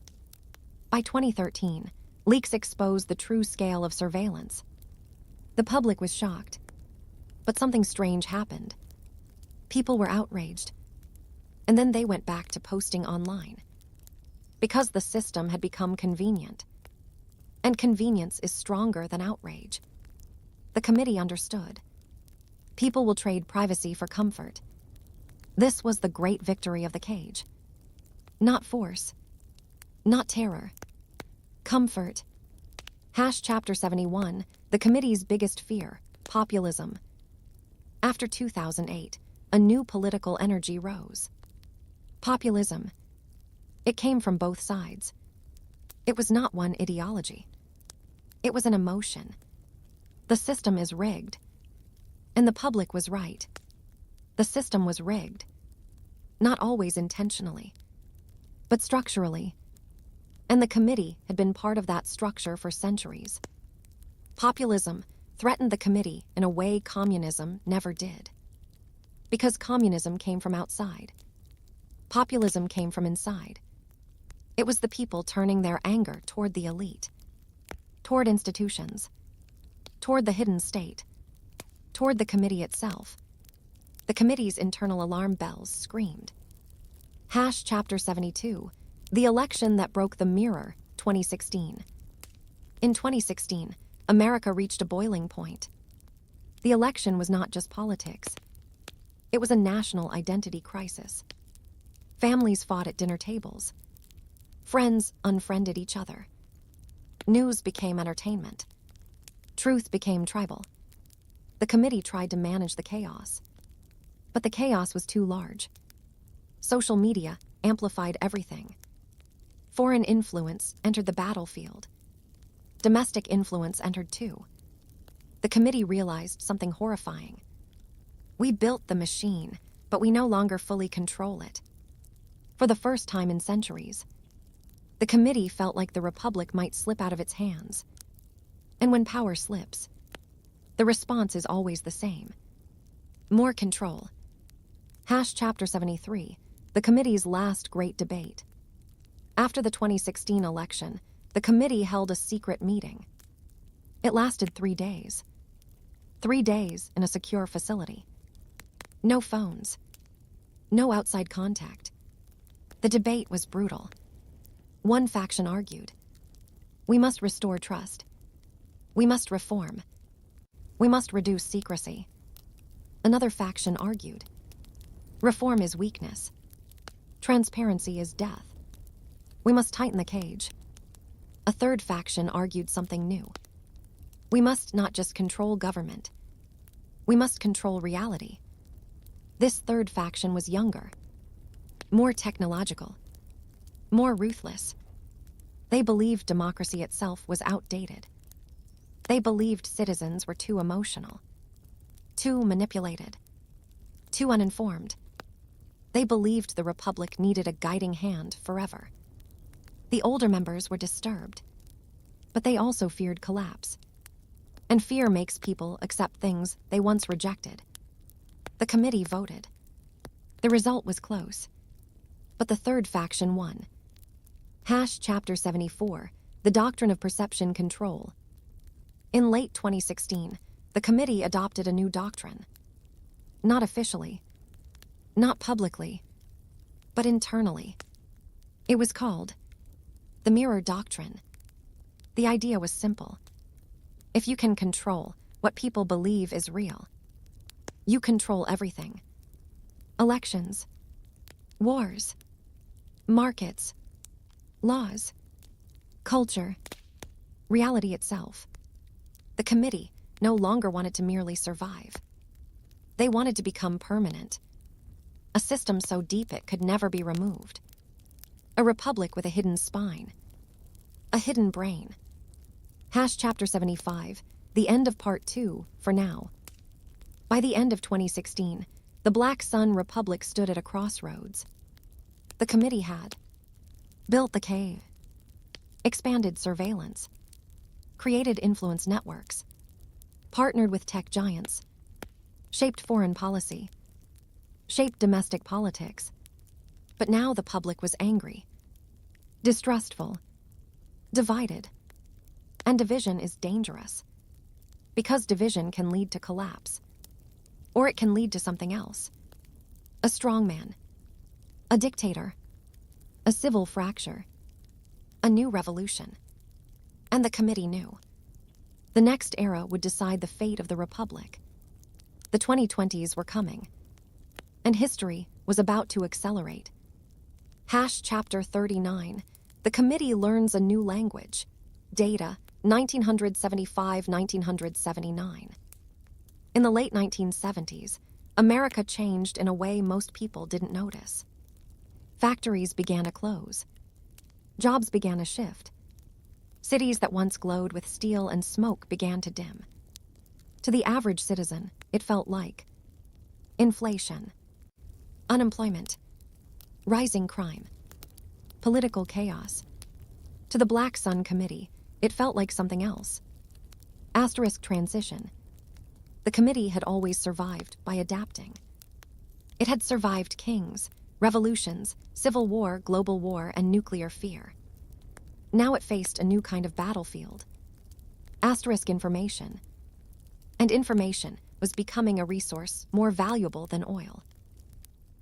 By 2013, leaks exposed the true scale of surveillance. The public was shocked. But something strange happened. People were outraged. And then they went back to posting online. Because the system had become convenient. And convenience is stronger than outrage. The committee understood. People will trade privacy for comfort. This was the great victory of the cage. Not force. Not terror. Comfort. Chapter 71, the committee's biggest fear, populism. After 2008, a new political energy rose. Populism. It came from both sides. It was not one ideology. It was an emotion. The system is rigged. And the public was right. The system was rigged. Not always intentionally, but structurally. And the committee had been part of that structure for centuries. Populism threatened the committee in a way communism never did. Because communism came from outside. Populism came from inside. It was the people turning their anger toward the elite, toward institutions, toward the hidden state, toward the committee itself. The committee's internal alarm bells screamed. Chapter 72, the election that broke the mirror, 2016. In 2016, America reached a boiling point. The election was not just politics. It was a national identity crisis. Families fought at dinner tables. Friends unfriended each other. News became entertainment. Truth became tribal. The committee tried to manage the chaos. But the chaos was too large. Social media amplified everything. Foreign influence entered the battlefield. Domestic influence entered too. The committee realized something horrifying. We built the machine, but we no longer fully control it. For the first time in centuries, the committee felt like the republic might slip out of its hands. And when power slips, the response is always the same. More control. Chapter 73, the committee's last great debate. After the 2016 election, the committee held a secret meeting. It lasted 3 days. 3 days in a secure facility. No phones. No outside contact. The debate was brutal. One faction argued, "We must restore trust. We must reform. We must reduce secrecy." Another faction argued, "Reform is weakness. Transparency is death. We must tighten the cage." A third faction argued something new. "We must not just control government. We must control reality." This third faction was younger, more technological, more ruthless. They believed democracy itself was outdated. They believed citizens were too emotional, too manipulated, too uninformed. They believed the republic needed a guiding hand forever. The older members were disturbed, but they also feared collapse. And fear makes people accept things they once rejected. The committee voted. The result was close, but the third faction won. Chapter 74, the doctrine of perception control. In late 2016, the committee adopted a new doctrine. Not officially, not publicly, but internally. It was called the Mirror Doctrine. The idea was simple. If you can control what people believe is real, you control everything. Elections, wars, markets, laws, culture, reality itself. The committee no longer wanted to merely survive. They wanted to become permanent. A system so deep it could never be removed. A republic with a hidden spine. A hidden brain. Chapter 75, the end of Part 2, for now. By the end of 2016, the Black Sun Republic stood at a crossroads. The committee had built the cave, expanded surveillance, created influence networks, partnered with tech giants, shaped foreign policy, shaped domestic politics. But now the public was angry, distrustful, divided. And division is dangerous, because division can lead to collapse, or it can lead to something else. A strongman, a dictator, a civil fracture, a new revolution. And the committee knew. The next era would decide the fate of the republic. The 2020s were coming, and history was about to accelerate. Chapter 39, the committee learns a new language. Data, 1975-1979. In the late 1970s, America changed in a way most people didn't notice. Factories began to close. Jobs began to shift. Cities that once glowed with steel and smoke began to dim. To the average citizen, it felt like inflation, unemployment, rising crime, political chaos. To the Black Sun Committee, it felt like something else. Transition. The committee had always survived by adapting. It had survived kings, revolutions, civil war, global war, and nuclear fear. Now it faced a new kind of battlefield. Information. And information was becoming a resource more valuable than oil.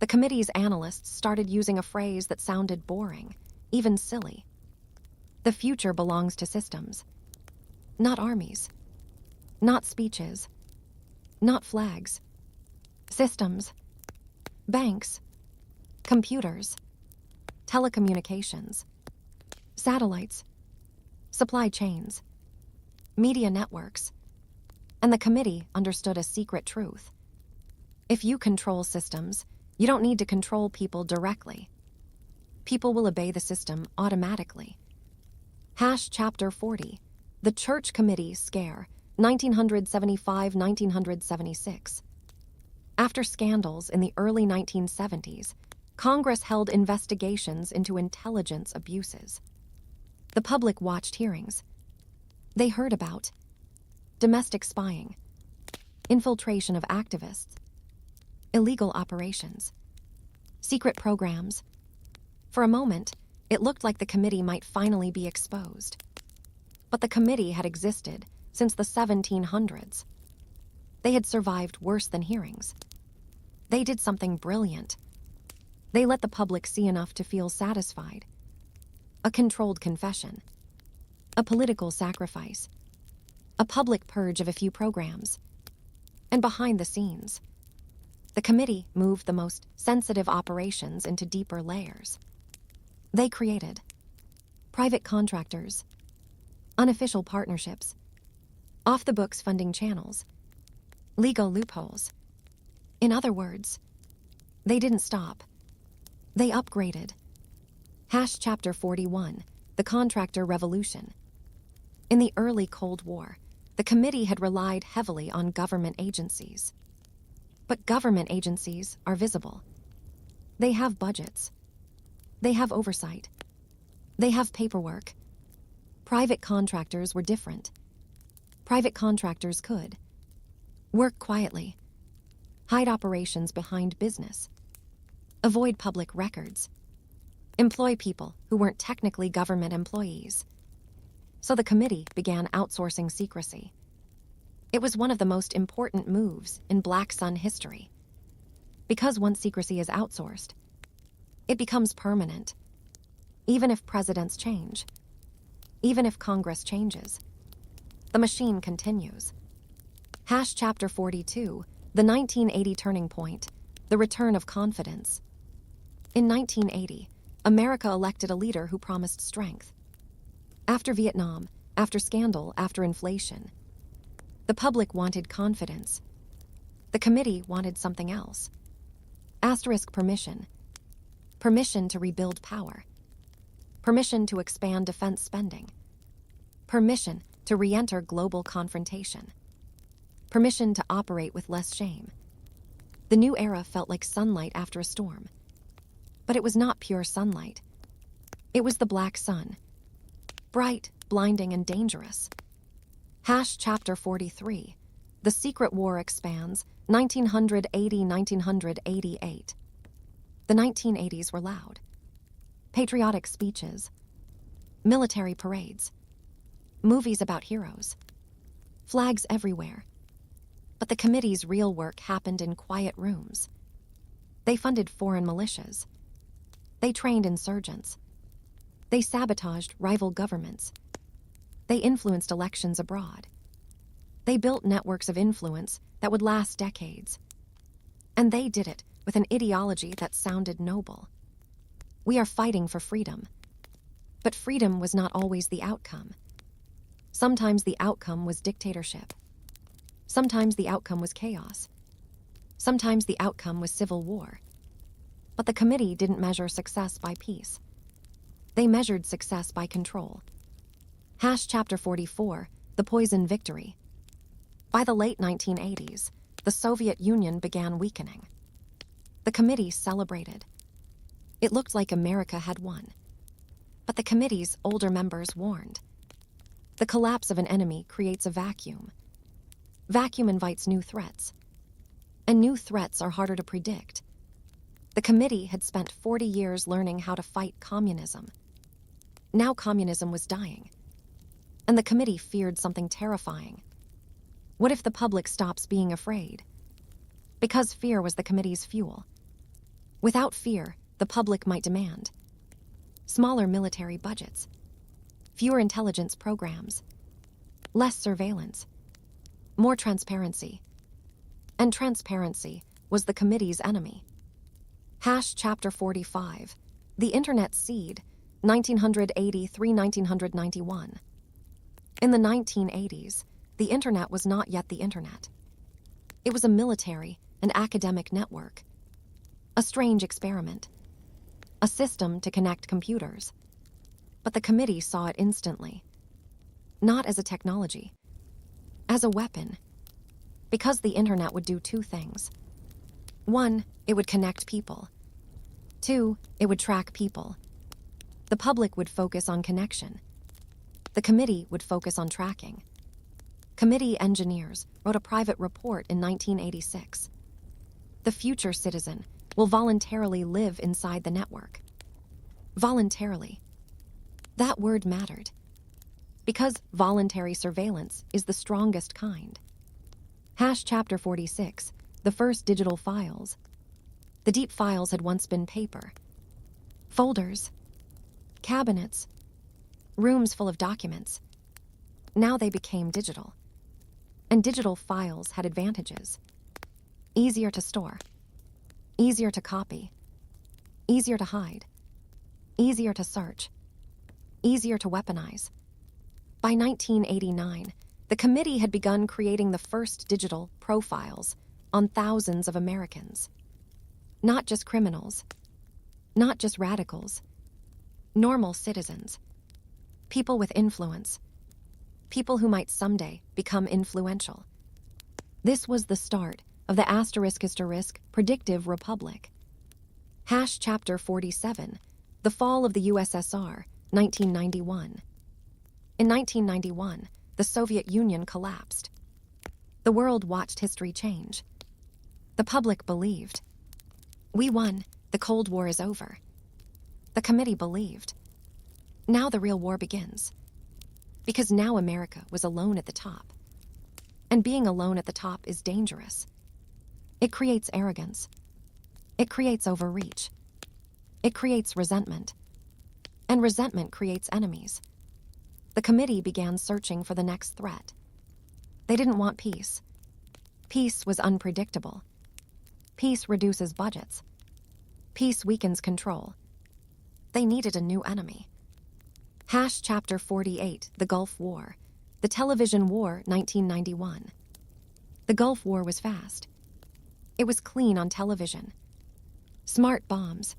The committee's analysts started using a phrase that sounded boring, even silly. The future belongs to systems, not armies, not speeches, not flags. Systems, banks, computers, telecommunications, satellites, supply chains, media networks. And the committee understood a secret truth. If you control systems, you don't need to control people directly. People will obey the system automatically. Chapter 40, The Church Committee Scare, 1975-1976. After scandals in the early 1970s, Congress held investigations into intelligence abuses. The public watched hearings. They heard about domestic spying, infiltration of activists, illegal operations, secret programs. For a moment, it looked like the committee might finally be exposed. But the committee had existed since the 1700s. They had survived worse than hearings. They did something brilliant. They let the public see enough to feel satisfied. A controlled confession. A political sacrifice. A public purge of a few programs. And behind the scenes, the committee moved the most sensitive operations into deeper layers. They created private contractors, unofficial partnerships, off-the-books funding channels, legal loopholes. In other words, they didn't stop. They upgraded. Chapter 41, The Contractor Revolution. In the early Cold War, the committee had relied heavily on government agencies. But government agencies are visible. They have budgets. They have oversight. They have paperwork. Private contractors were different. Private contractors could work quietly, hide operations behind business, avoid public records, employ people who weren't technically government employees. So the committee began outsourcing secrecy. It was one of the most important moves in Black Sun history. Because once secrecy is outsourced, it becomes permanent. Even if presidents change, even if Congress changes, the machine continues. Chapter 42, The 1980 Turning Point, The Return of Confidence. In 1980, America elected a leader who promised strength. After Vietnam, after scandal, after inflation, the public wanted confidence. The committee wanted something else. Permission. Permission to rebuild power. Permission to expand defense spending. Permission to re-enter global confrontation. Permission to operate with less shame. The new era felt like sunlight after a storm. But it was not pure sunlight. It was the black sun. Bright, blinding, and dangerous. Chapter 43, The Secret War Expands, 1980-1988. The 1980s were loud. Patriotic speeches, military parades, movies about heroes, flags everywhere. But the committee's real work happened in quiet rooms. They funded foreign militias. They trained insurgents. They sabotaged rival governments. They influenced elections abroad. They built networks of influence that would last decades. And they did it with an ideology that sounded noble. We are fighting for freedom. But freedom was not always the outcome. Sometimes the outcome was dictatorship. Sometimes the outcome was chaos. Sometimes the outcome was civil war. But the committee didn't measure success by peace. They measured success by control. Chapter 44, The Poison Victory. By the late 1980s, the Soviet Union began weakening. The committee celebrated. It looked like America had won. But the committee's older members warned. The collapse of an enemy creates a vacuum. Vacuum invites new threats. And new threats are harder to predict. The committee had spent 40 years learning how to fight communism. Now communism was dying. And the committee feared something terrifying. What if the public stops being afraid? Because fear was the committee's fuel. Without fear, the public might demand smaller military budgets, fewer intelligence programs, less surveillance, more transparency. And transparency was the committee's enemy. Chapter 45, The Internet Seed, 1980–1991. In the 1980s, the Internet was not yet the Internet. It was a military and academic network, a strange experiment, a system to connect computers. But the committee saw it instantly, not as a technology, as a weapon, because the Internet would do two things. 1, it would connect people. 2, it would track people. The public would focus on connection. The committee would focus on tracking. Committee engineers wrote a private report in 1986. The future citizen will voluntarily live inside the network. Voluntarily. That word mattered, because voluntary surveillance is the strongest kind. Chapter 46, The First Digital Files. The deep files had once been paper. Folders, cabinets, rooms full of documents. Now they became digital. And digital files had advantages. Easier to store, easier to copy, easier to hide, easier to search, easier to weaponize. By 1989, the committee had begun creating the first digital profiles on thousands of Americans. Not just criminals, not just radicals, normal citizens, people with influence, people who might someday become influential. This was the start of the *** predictive republic. Chapter 47, The Fall of the USSR, 1991. In 1991, the Soviet Union collapsed. The world watched history change. The public believed, we won, the Cold War is over. The committee believed, now the real war begins. Because now America was alone at the top. And being alone at the top is dangerous. It creates arrogance. It creates overreach. It creates resentment. And resentment creates enemies. The committee began searching for the next threat. They didn't want peace. Peace was unpredictable. Peace reduces budgets. Peace weakens control. They needed a new enemy. Chapter 48, The Gulf War. The Television War, 1991. The Gulf War was fast. It was clean on television. Smart bombs.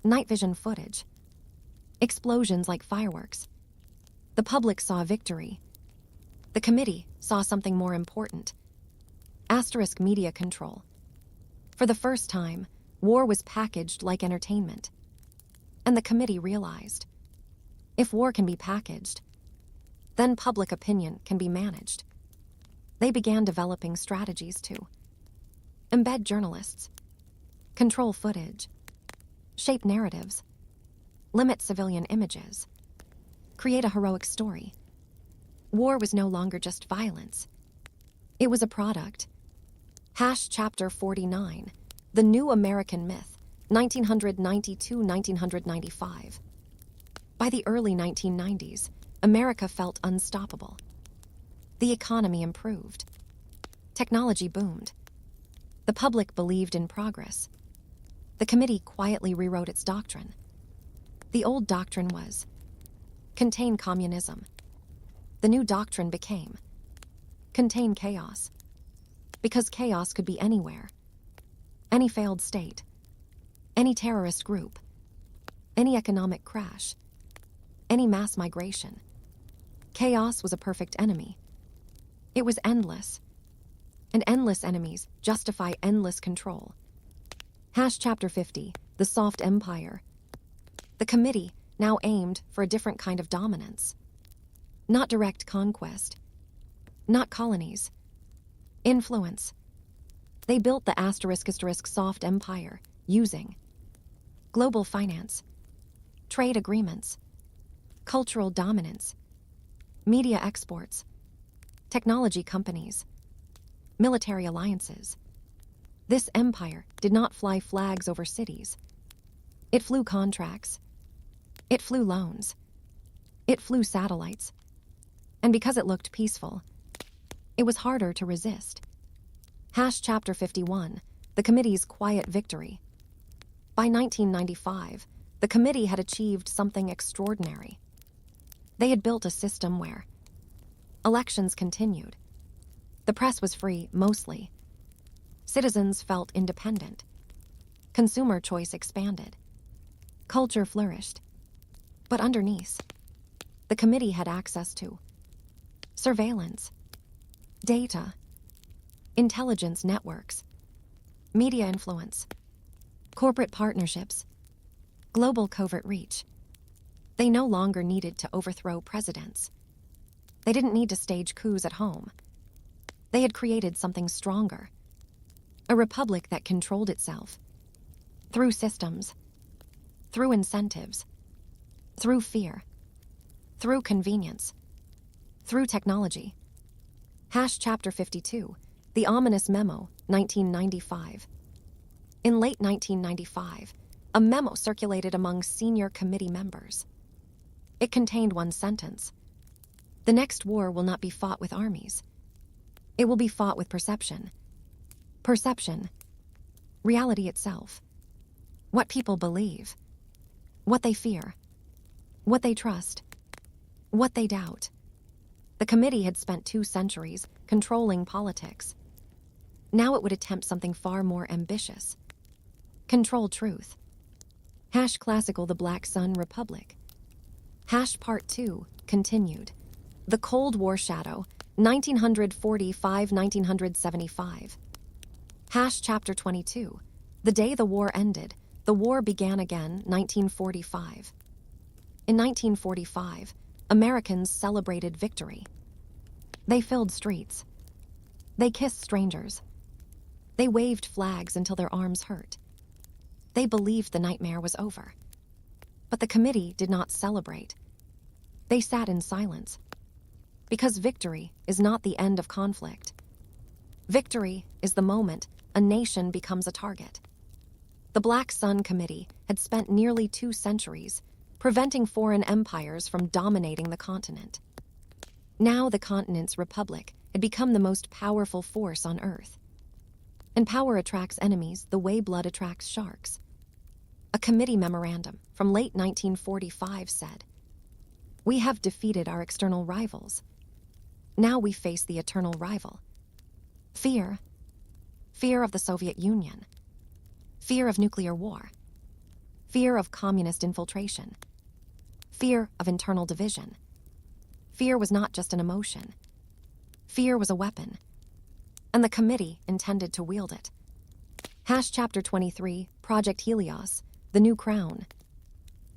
Night vision footage. Explosions like fireworks. The public saw victory. The committee saw something more important. * media control. For the first time, war was packaged like entertainment. And the committee realized, if war can be packaged, then public opinion can be managed. They began developing strategies to embed journalists, control footage, shape narratives, limit civilian images, create a heroic story. War was no longer just violence. It was a product. Chapter 49, The New American Myth, 1992–1995. By the early 1990s, America felt unstoppable. The economy improved. Technology boomed. The public believed in progress. The committee quietly rewrote its doctrine. The old doctrine was, contain communism. The new doctrine became, contain chaos. Because chaos could be anywhere. Any failed state. Any terrorist group. Any economic crash. Any mass migration. Chaos was a perfect enemy. It was endless. And endless enemies justify endless control. Chapter 50, The Soft Empire. The committee now aimed for a different kind of dominance. Not direct conquest. Not colonies. Influence. They built the ** soft empire using global finance, trade agreements, cultural dominance, media exports, technology companies, military alliances, This empire did not fly flags over cities. It flew contracts. It flew loans. It flew satellites. And because it looked peaceful, it was harder to resist. Chapter 51, the committee's quiet victory. By 1995, the committee had achieved something extraordinary. They had built a system where elections continued. The press was free, mostly. Citizens felt independent. Consumer choice expanded. Culture flourished. But underneath, the committee had access to surveillance, data, intelligence networks, media influence, corporate partnerships, global covert reach. They no longer needed to overthrow presidents. They didn't need to stage coups at home. They had created something stronger, a republic that controlled itself through systems, through incentives, through fear, through convenience, through technology. Chapter 52, the ominous memo, 1995. In late 1995, a memo circulated among senior committee members. It contained one sentence: "The next war will not be fought with armies. It will be fought with perception. Perception, reality itself. What people believe, what they fear, what they trust, what they doubt." The committee had spent 2 centuries controlling politics. Now it would attempt something far more ambitious. Control truth. Classical The Black Sun Republic. Part 2 continued. The Cold War Shadow, 1945-1975. Chapter 22. The Day the War Ended, the War Began Again, 1945. In 1945, Americans celebrated victory. They filled streets. They kissed strangers. They waved flags until their arms hurt. They believed the nightmare was over. But the committee did not celebrate. They sat in silence. Because victory is not the end of conflict. Victory is the moment a nation becomes a target. The Black Sun Committee had spent nearly 2 centuries preventing foreign empires from dominating the continent. Now the continent's republic had become the most powerful force on Earth. And power attracts enemies the way blood attracts sharks. A committee memorandum from late 1945 said, "We have defeated our external rivals. Now we face the eternal rival. Fear. Fear of the Soviet Union. Fear of nuclear war. Fear of communist infiltration. Fear of internal division." Fear was not just an emotion. Fear was a weapon. And the committee intended to wield it. Chapter 23, Project Helios, the New Crown.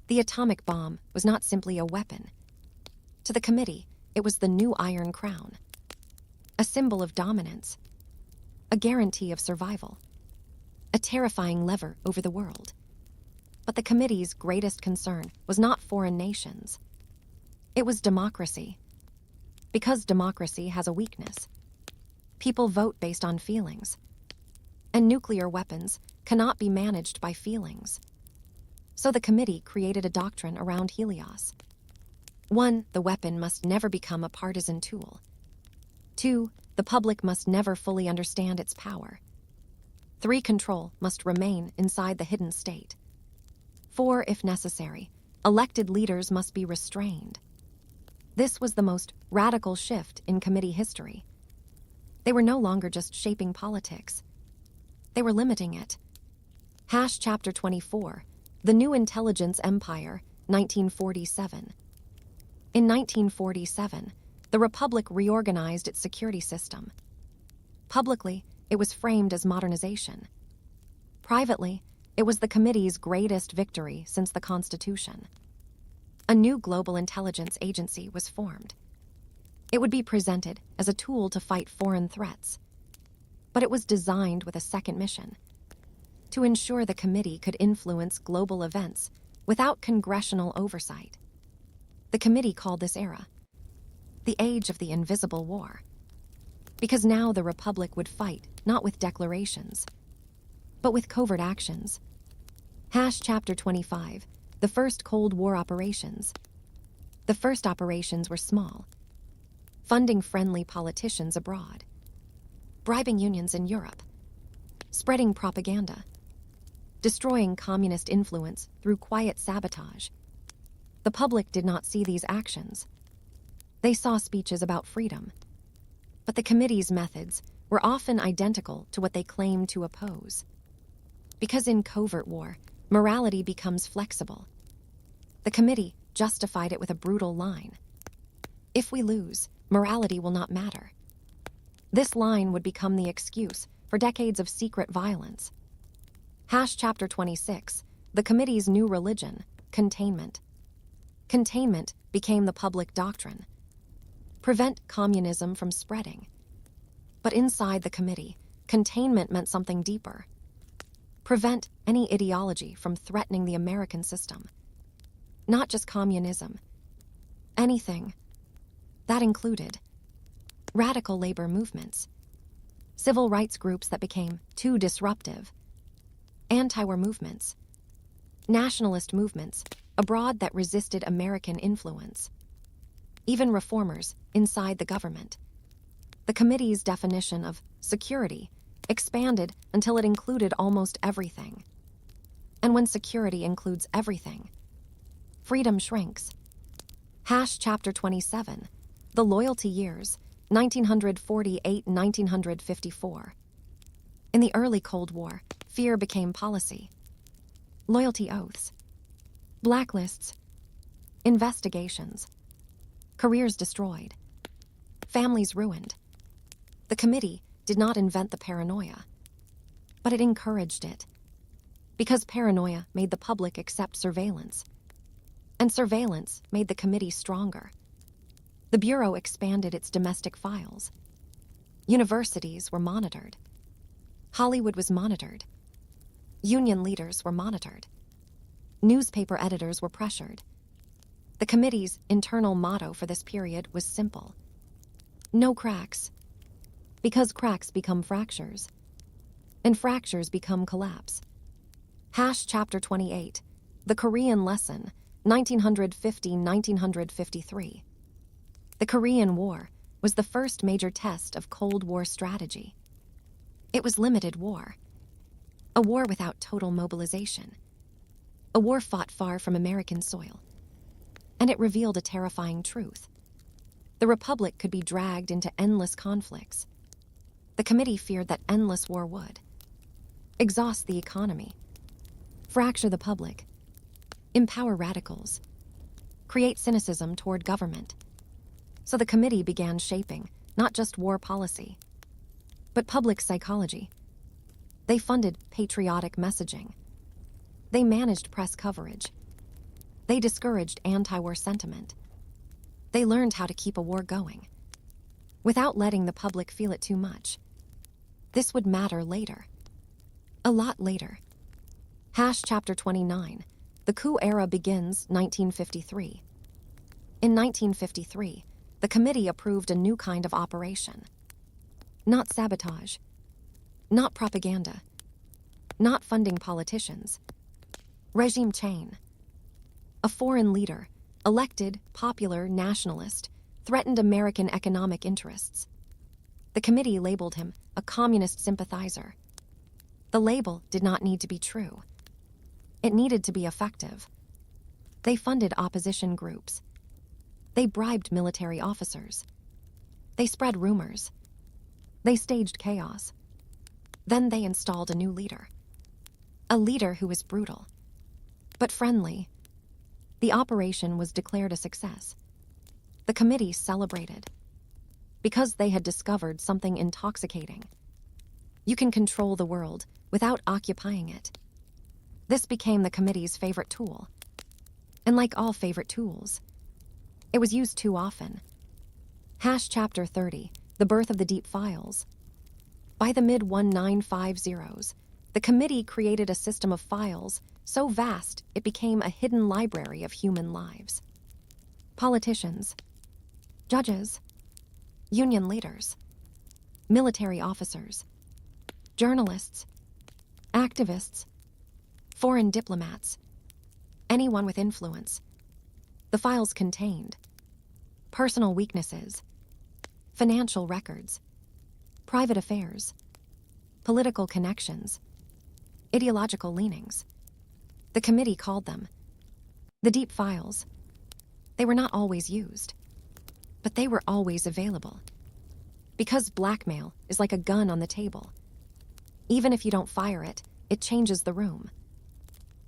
The atomic bomb was not simply a weapon. To the committee, it was the new Iron Crown. A symbol of dominance. A guarantee of survival. A terrifying lever over the world. But the committee's greatest concern was not foreign nations. It was democracy. Because democracy has a weakness. People vote based on feelings. And nuclear weapons cannot be managed by feelings. So the committee created a doctrine around Helios. 1, the weapon must never become a partisan tool. 2, the public must never fully understand its power. 3, control must remain inside the hidden state. 4, if necessary, elected leaders must be restrained. This was the most radical shift in committee history. They were no longer just shaping politics. They were limiting it. Chapter 24, The New Intelligence Empire, 1947. In 1947, the Republic reorganized its security system. Publicly, it was framed as modernization. Privately, it was the committee's greatest victory since the Constitution. A new global intelligence agency was formed. It would be presented as a tool to fight foreign threats. But it was designed with a second mission: to ensure the committee could influence global events without congressional oversight. The committee called this era the Age of the Invisible War. Because now the Republic would fight not with declarations, but with covert actions. Chapter 25, the first Cold War operations. The first operations were small, funding friendly politicians abroad, bribing unions in Europe, spreading propaganda, destroying communist influence through quiet sabotage. The public did not see these actions. They saw speeches about freedom, but the committee's methods were often identical to what they claimed to oppose. Because in covert war, morality becomes flexible. The committee justified it with a brutal line. If we lose, morality will not matter. This line would become the excuse for decades of secret violence. Chapter 26, the committee's new religion, containment. Containment became the public doctrine. Prevent communism from spreading. But inside the committee, containment meant something deeper. Prevent any ideology from threatening the American system. Not just communism. Anything. That included radical labor movements, civil rights groups that became too disruptive, anti-war movements, nationalist movements abroad that resisted American influence, even reformers inside the government. The committee's definition of security expanded until it included almost everything. And when security includes everything, freedom shrinks. Chapter 27, the loyalty years, 1948-1954. In the early Cold War, fear became policy. Loyalty oaths, blacklists, investigations, careers destroyed, families ruined. The committee did not invent the paranoia, but it encouraged it. Because paranoia made the public accept surveillance, and surveillance made the committee stronger. The Bureau expanded its domestic files. Universities were monitored. Hollywood was monitored. Union leaders were monitored. Newspaper editors were pressured. The committee's internal motto for this period was simple: no cracks. Because cracks become fractures, and fractures become collapse. Chapter 28, the Korean lesson, 1950-1953. The Korean War was the first major test of Cold War strategy. It was limited war, a war without total mobilization, a war fought far from American soil. And it revealed a terrifying truth. The Republic could be dragged into endless conflicts. The committee feared that endless war would exhaust the economy, fracture the public, empower radicals, create cynicism toward government. So the committee began shaping not just war policy, but public psychology. They funded patriotic messaging. They managed press coverage. They discouraged anti-war sentiment. They learned how to keep a war going without letting the public feel it too much. This would matter later. A lot later. Chapter 29, the coup era begins 1953. In 1953, the committee approved a new kind of operation. Not sabotage, not propaganda, not funding politicians. Regime change. A foreign leader, elected, popular, nationalist, threatened American economic interests. The committee labeled him a communist sympathizer. The label did not need to be true. It needed to be effective. They funded opposition groups. They bribed military officers. They spread rumors. They staged chaos. Then they installed a new leader. A leader who was brutal, but friendly. The operation was declared a success. The committee celebrated because they had discovered something intoxicating. You can control the world without occupying it. This became the committee's favorite tool. And like all favorite tools, it was used too often. Chapter 30, the birth of the deep files. By the mid-1950s, the committee created a system of files so vast it became a hidden library of human lives. Politicians, judges, union leaders, military officers, journalists, Activists, foreign diplomats, anyone with influence. The files contained personal weaknesses, financial records, private affairs, political connections, ideological leanings. The committee called them the deep files. They were not always used, but they were always available. Because blackmail is like a gun on the table. Even if you don't fire it, it changes the room.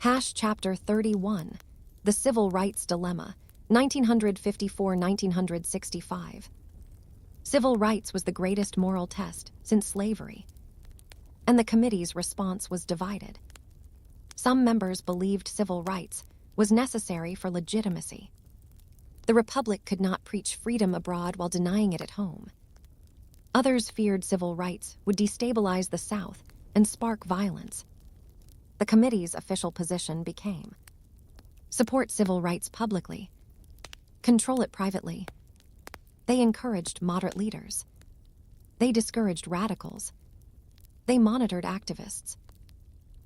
Chapter 31, The Civil Rights Dilemma, 1954-1965. Civil rights was the greatest moral test since slavery. And the committee's response was divided. Some members believed civil rights was necessary for legitimacy. The Republic could not preach freedom abroad while denying it at home. Others feared civil rights would destabilize the South and spark violence. The committee's official position became: support civil rights publicly, control it privately. They encouraged moderate leaders. They discouraged radicals. They monitored activists.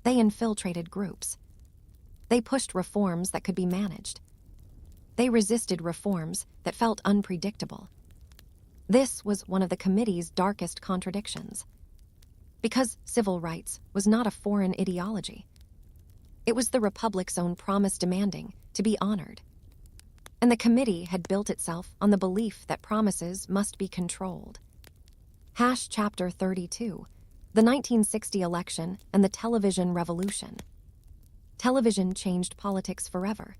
They infiltrated groups. They pushed reforms that could be managed. They resisted reforms that felt unpredictable. This was one of the committee's darkest contradictions. Because civil rights was not a foreign ideology. It was the Republic's own promise demanding to be honored. And the committee had built itself on the belief that promises must be controlled. Chapter 32, The 1960 Election and the Television Revolution. Television changed politics forever.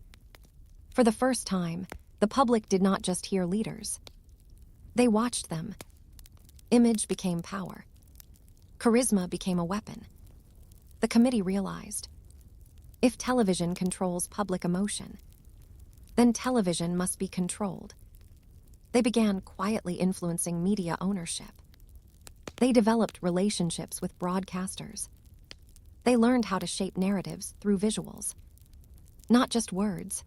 For the first time, the public did not just hear leaders. They watched them. Image became power. Charisma became a weapon. The committee realized, if television controls public emotion, then television must be controlled. They began quietly influencing media ownership. They developed relationships with broadcasters. They learned how to shape narratives through visuals, not just words.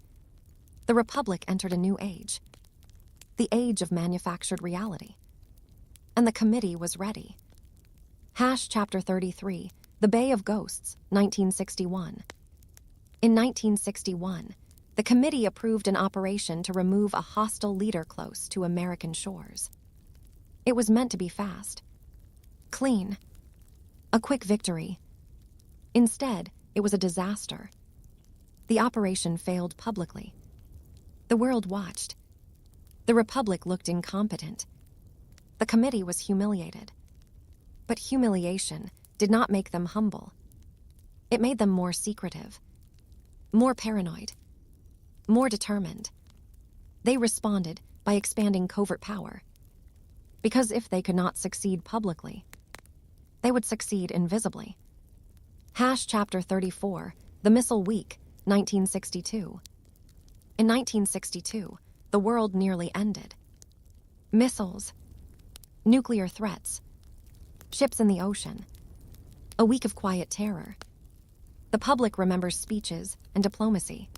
The Republic entered a new age, the age of manufactured reality. And the committee was ready. Chapter 33, The Bay of Ghosts, 1961. In 1961, the committee approved an operation to remove a hostile leader close to American shores. It was meant to be fast, clean, a quick victory. Instead, it was a disaster. The operation failed publicly. The world watched. The Republic looked incompetent. The committee was humiliated. But humiliation did not make them humble. It made them more secretive, more paranoid, more determined. They responded by expanding covert power. Because if they could not succeed publicly, they would succeed invisibly. Chapter 34, The Missile Week, 1962. In 1962, the world nearly ended. Missiles, nuclear threats, ships in the ocean, a week of quiet terror. The public remembers speeches and diplomacy.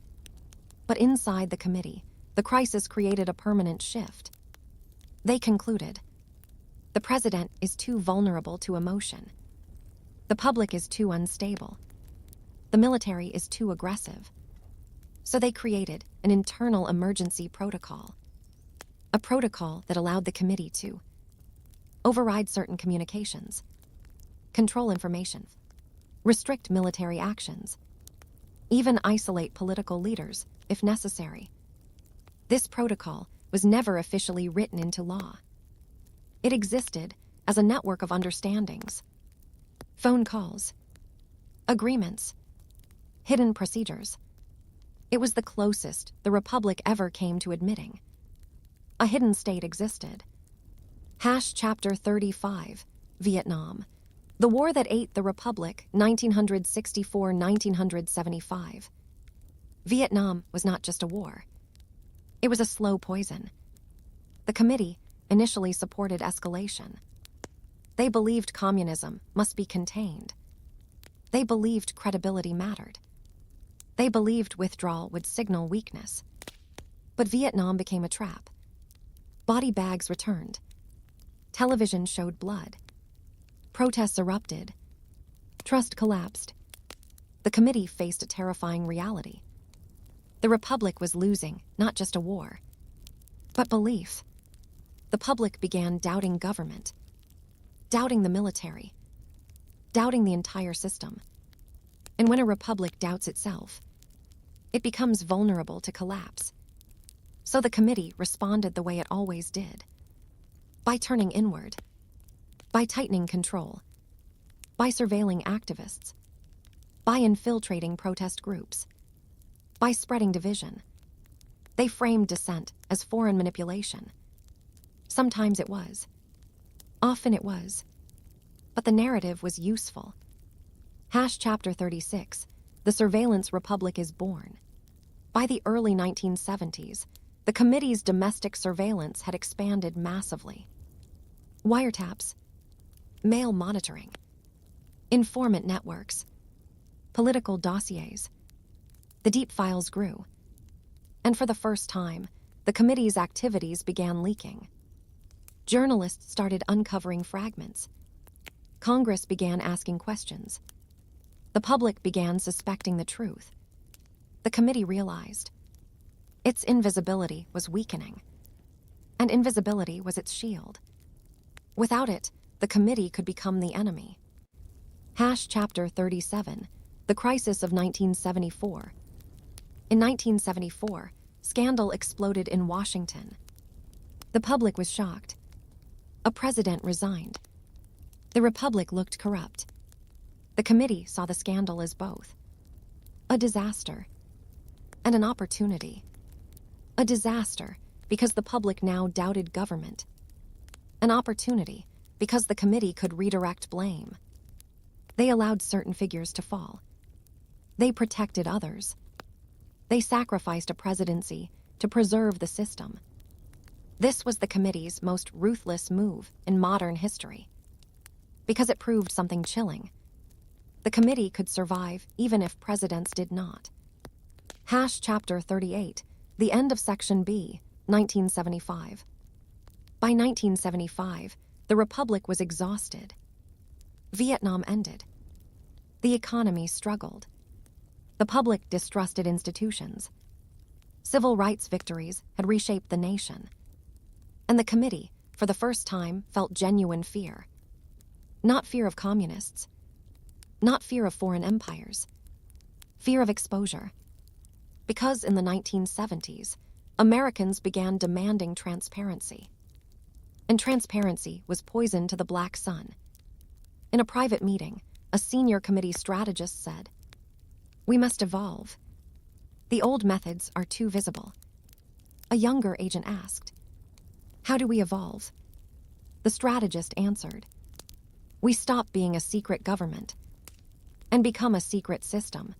But inside the committee, the crisis created a permanent shift. They concluded, the president is too vulnerable to emotion. The public is too unstable. The military is too aggressive. So they created an internal emergency protocol, a protocol that allowed the committee to override certain communications, control information, restrict military actions, even isolate political leaders if necessary. This protocol was never officially written into law. It existed as a network of understandings, phone calls, agreements, hidden procedures. It was the closest the Republic ever came to admitting a hidden state existed. Chapter 35, Vietnam. The War That Ate the Republic, 1964-1975. Vietnam was not just a war. It was a slow poison. The committee initially supported escalation. They believed communism must be contained. They believed credibility mattered. They believed withdrawal would signal weakness. But Vietnam became a trap. Body bags returned. Television showed blood. Protests erupted. Trust collapsed. The committee faced a terrifying reality. The Republic was losing not just a war, but belief. The public began doubting government, doubting the military, doubting the entire system. And when a republic doubts itself, it becomes vulnerable to collapse. So the committee responded the way it always did, by turning inward, by tightening control, by surveilling activists, by infiltrating protest groups, by spreading division. They framed dissent as foreign manipulation. Sometimes it was. Often it was. But the narrative was useful. Chapter 36, the surveillance republic is born. By the early 1970s, the committee's domestic surveillance had expanded massively. Wiretaps, mail monitoring, informant networks, political dossiers. The deep files grew. And for the first time, the committee's activities began leaking. Journalists started uncovering fragments. Congress began asking questions. The public began suspecting the truth. The committee realized its invisibility was weakening, and invisibility was its shield. Without it, the committee could become the enemy. Chapter 37, the crisis of 1974. In 1974, scandal exploded in Washington. The public was shocked. A president resigned. The Republic looked corrupt. The committee saw the scandal as both a disaster and an opportunity. A disaster because the public now doubted government. An opportunity because the committee could redirect blame. They allowed certain figures to fall. They protected others. They sacrificed a presidency to preserve the system. This was the committee's most ruthless move in modern history. Because it proved something chilling. The committee could survive even if presidents did not. Chapter 38, the end of Section B, 1975. By 1975, the Republic was exhausted. Vietnam ended. The economy struggled. The public distrusted institutions. Civil rights victories had reshaped the nation. And the committee, for the first time, felt genuine fear. Not fear of communists. Not fear of foreign empires. Fear of exposure. Because in the 1970s, Americans began demanding transparency. And transparency was poison to the black sun. In a private meeting, a senior committee strategist said, "We must evolve. The old methods are too visible." A younger agent asked, "How do we evolve?" The strategist answered, "We stop being a secret government and become a secret system."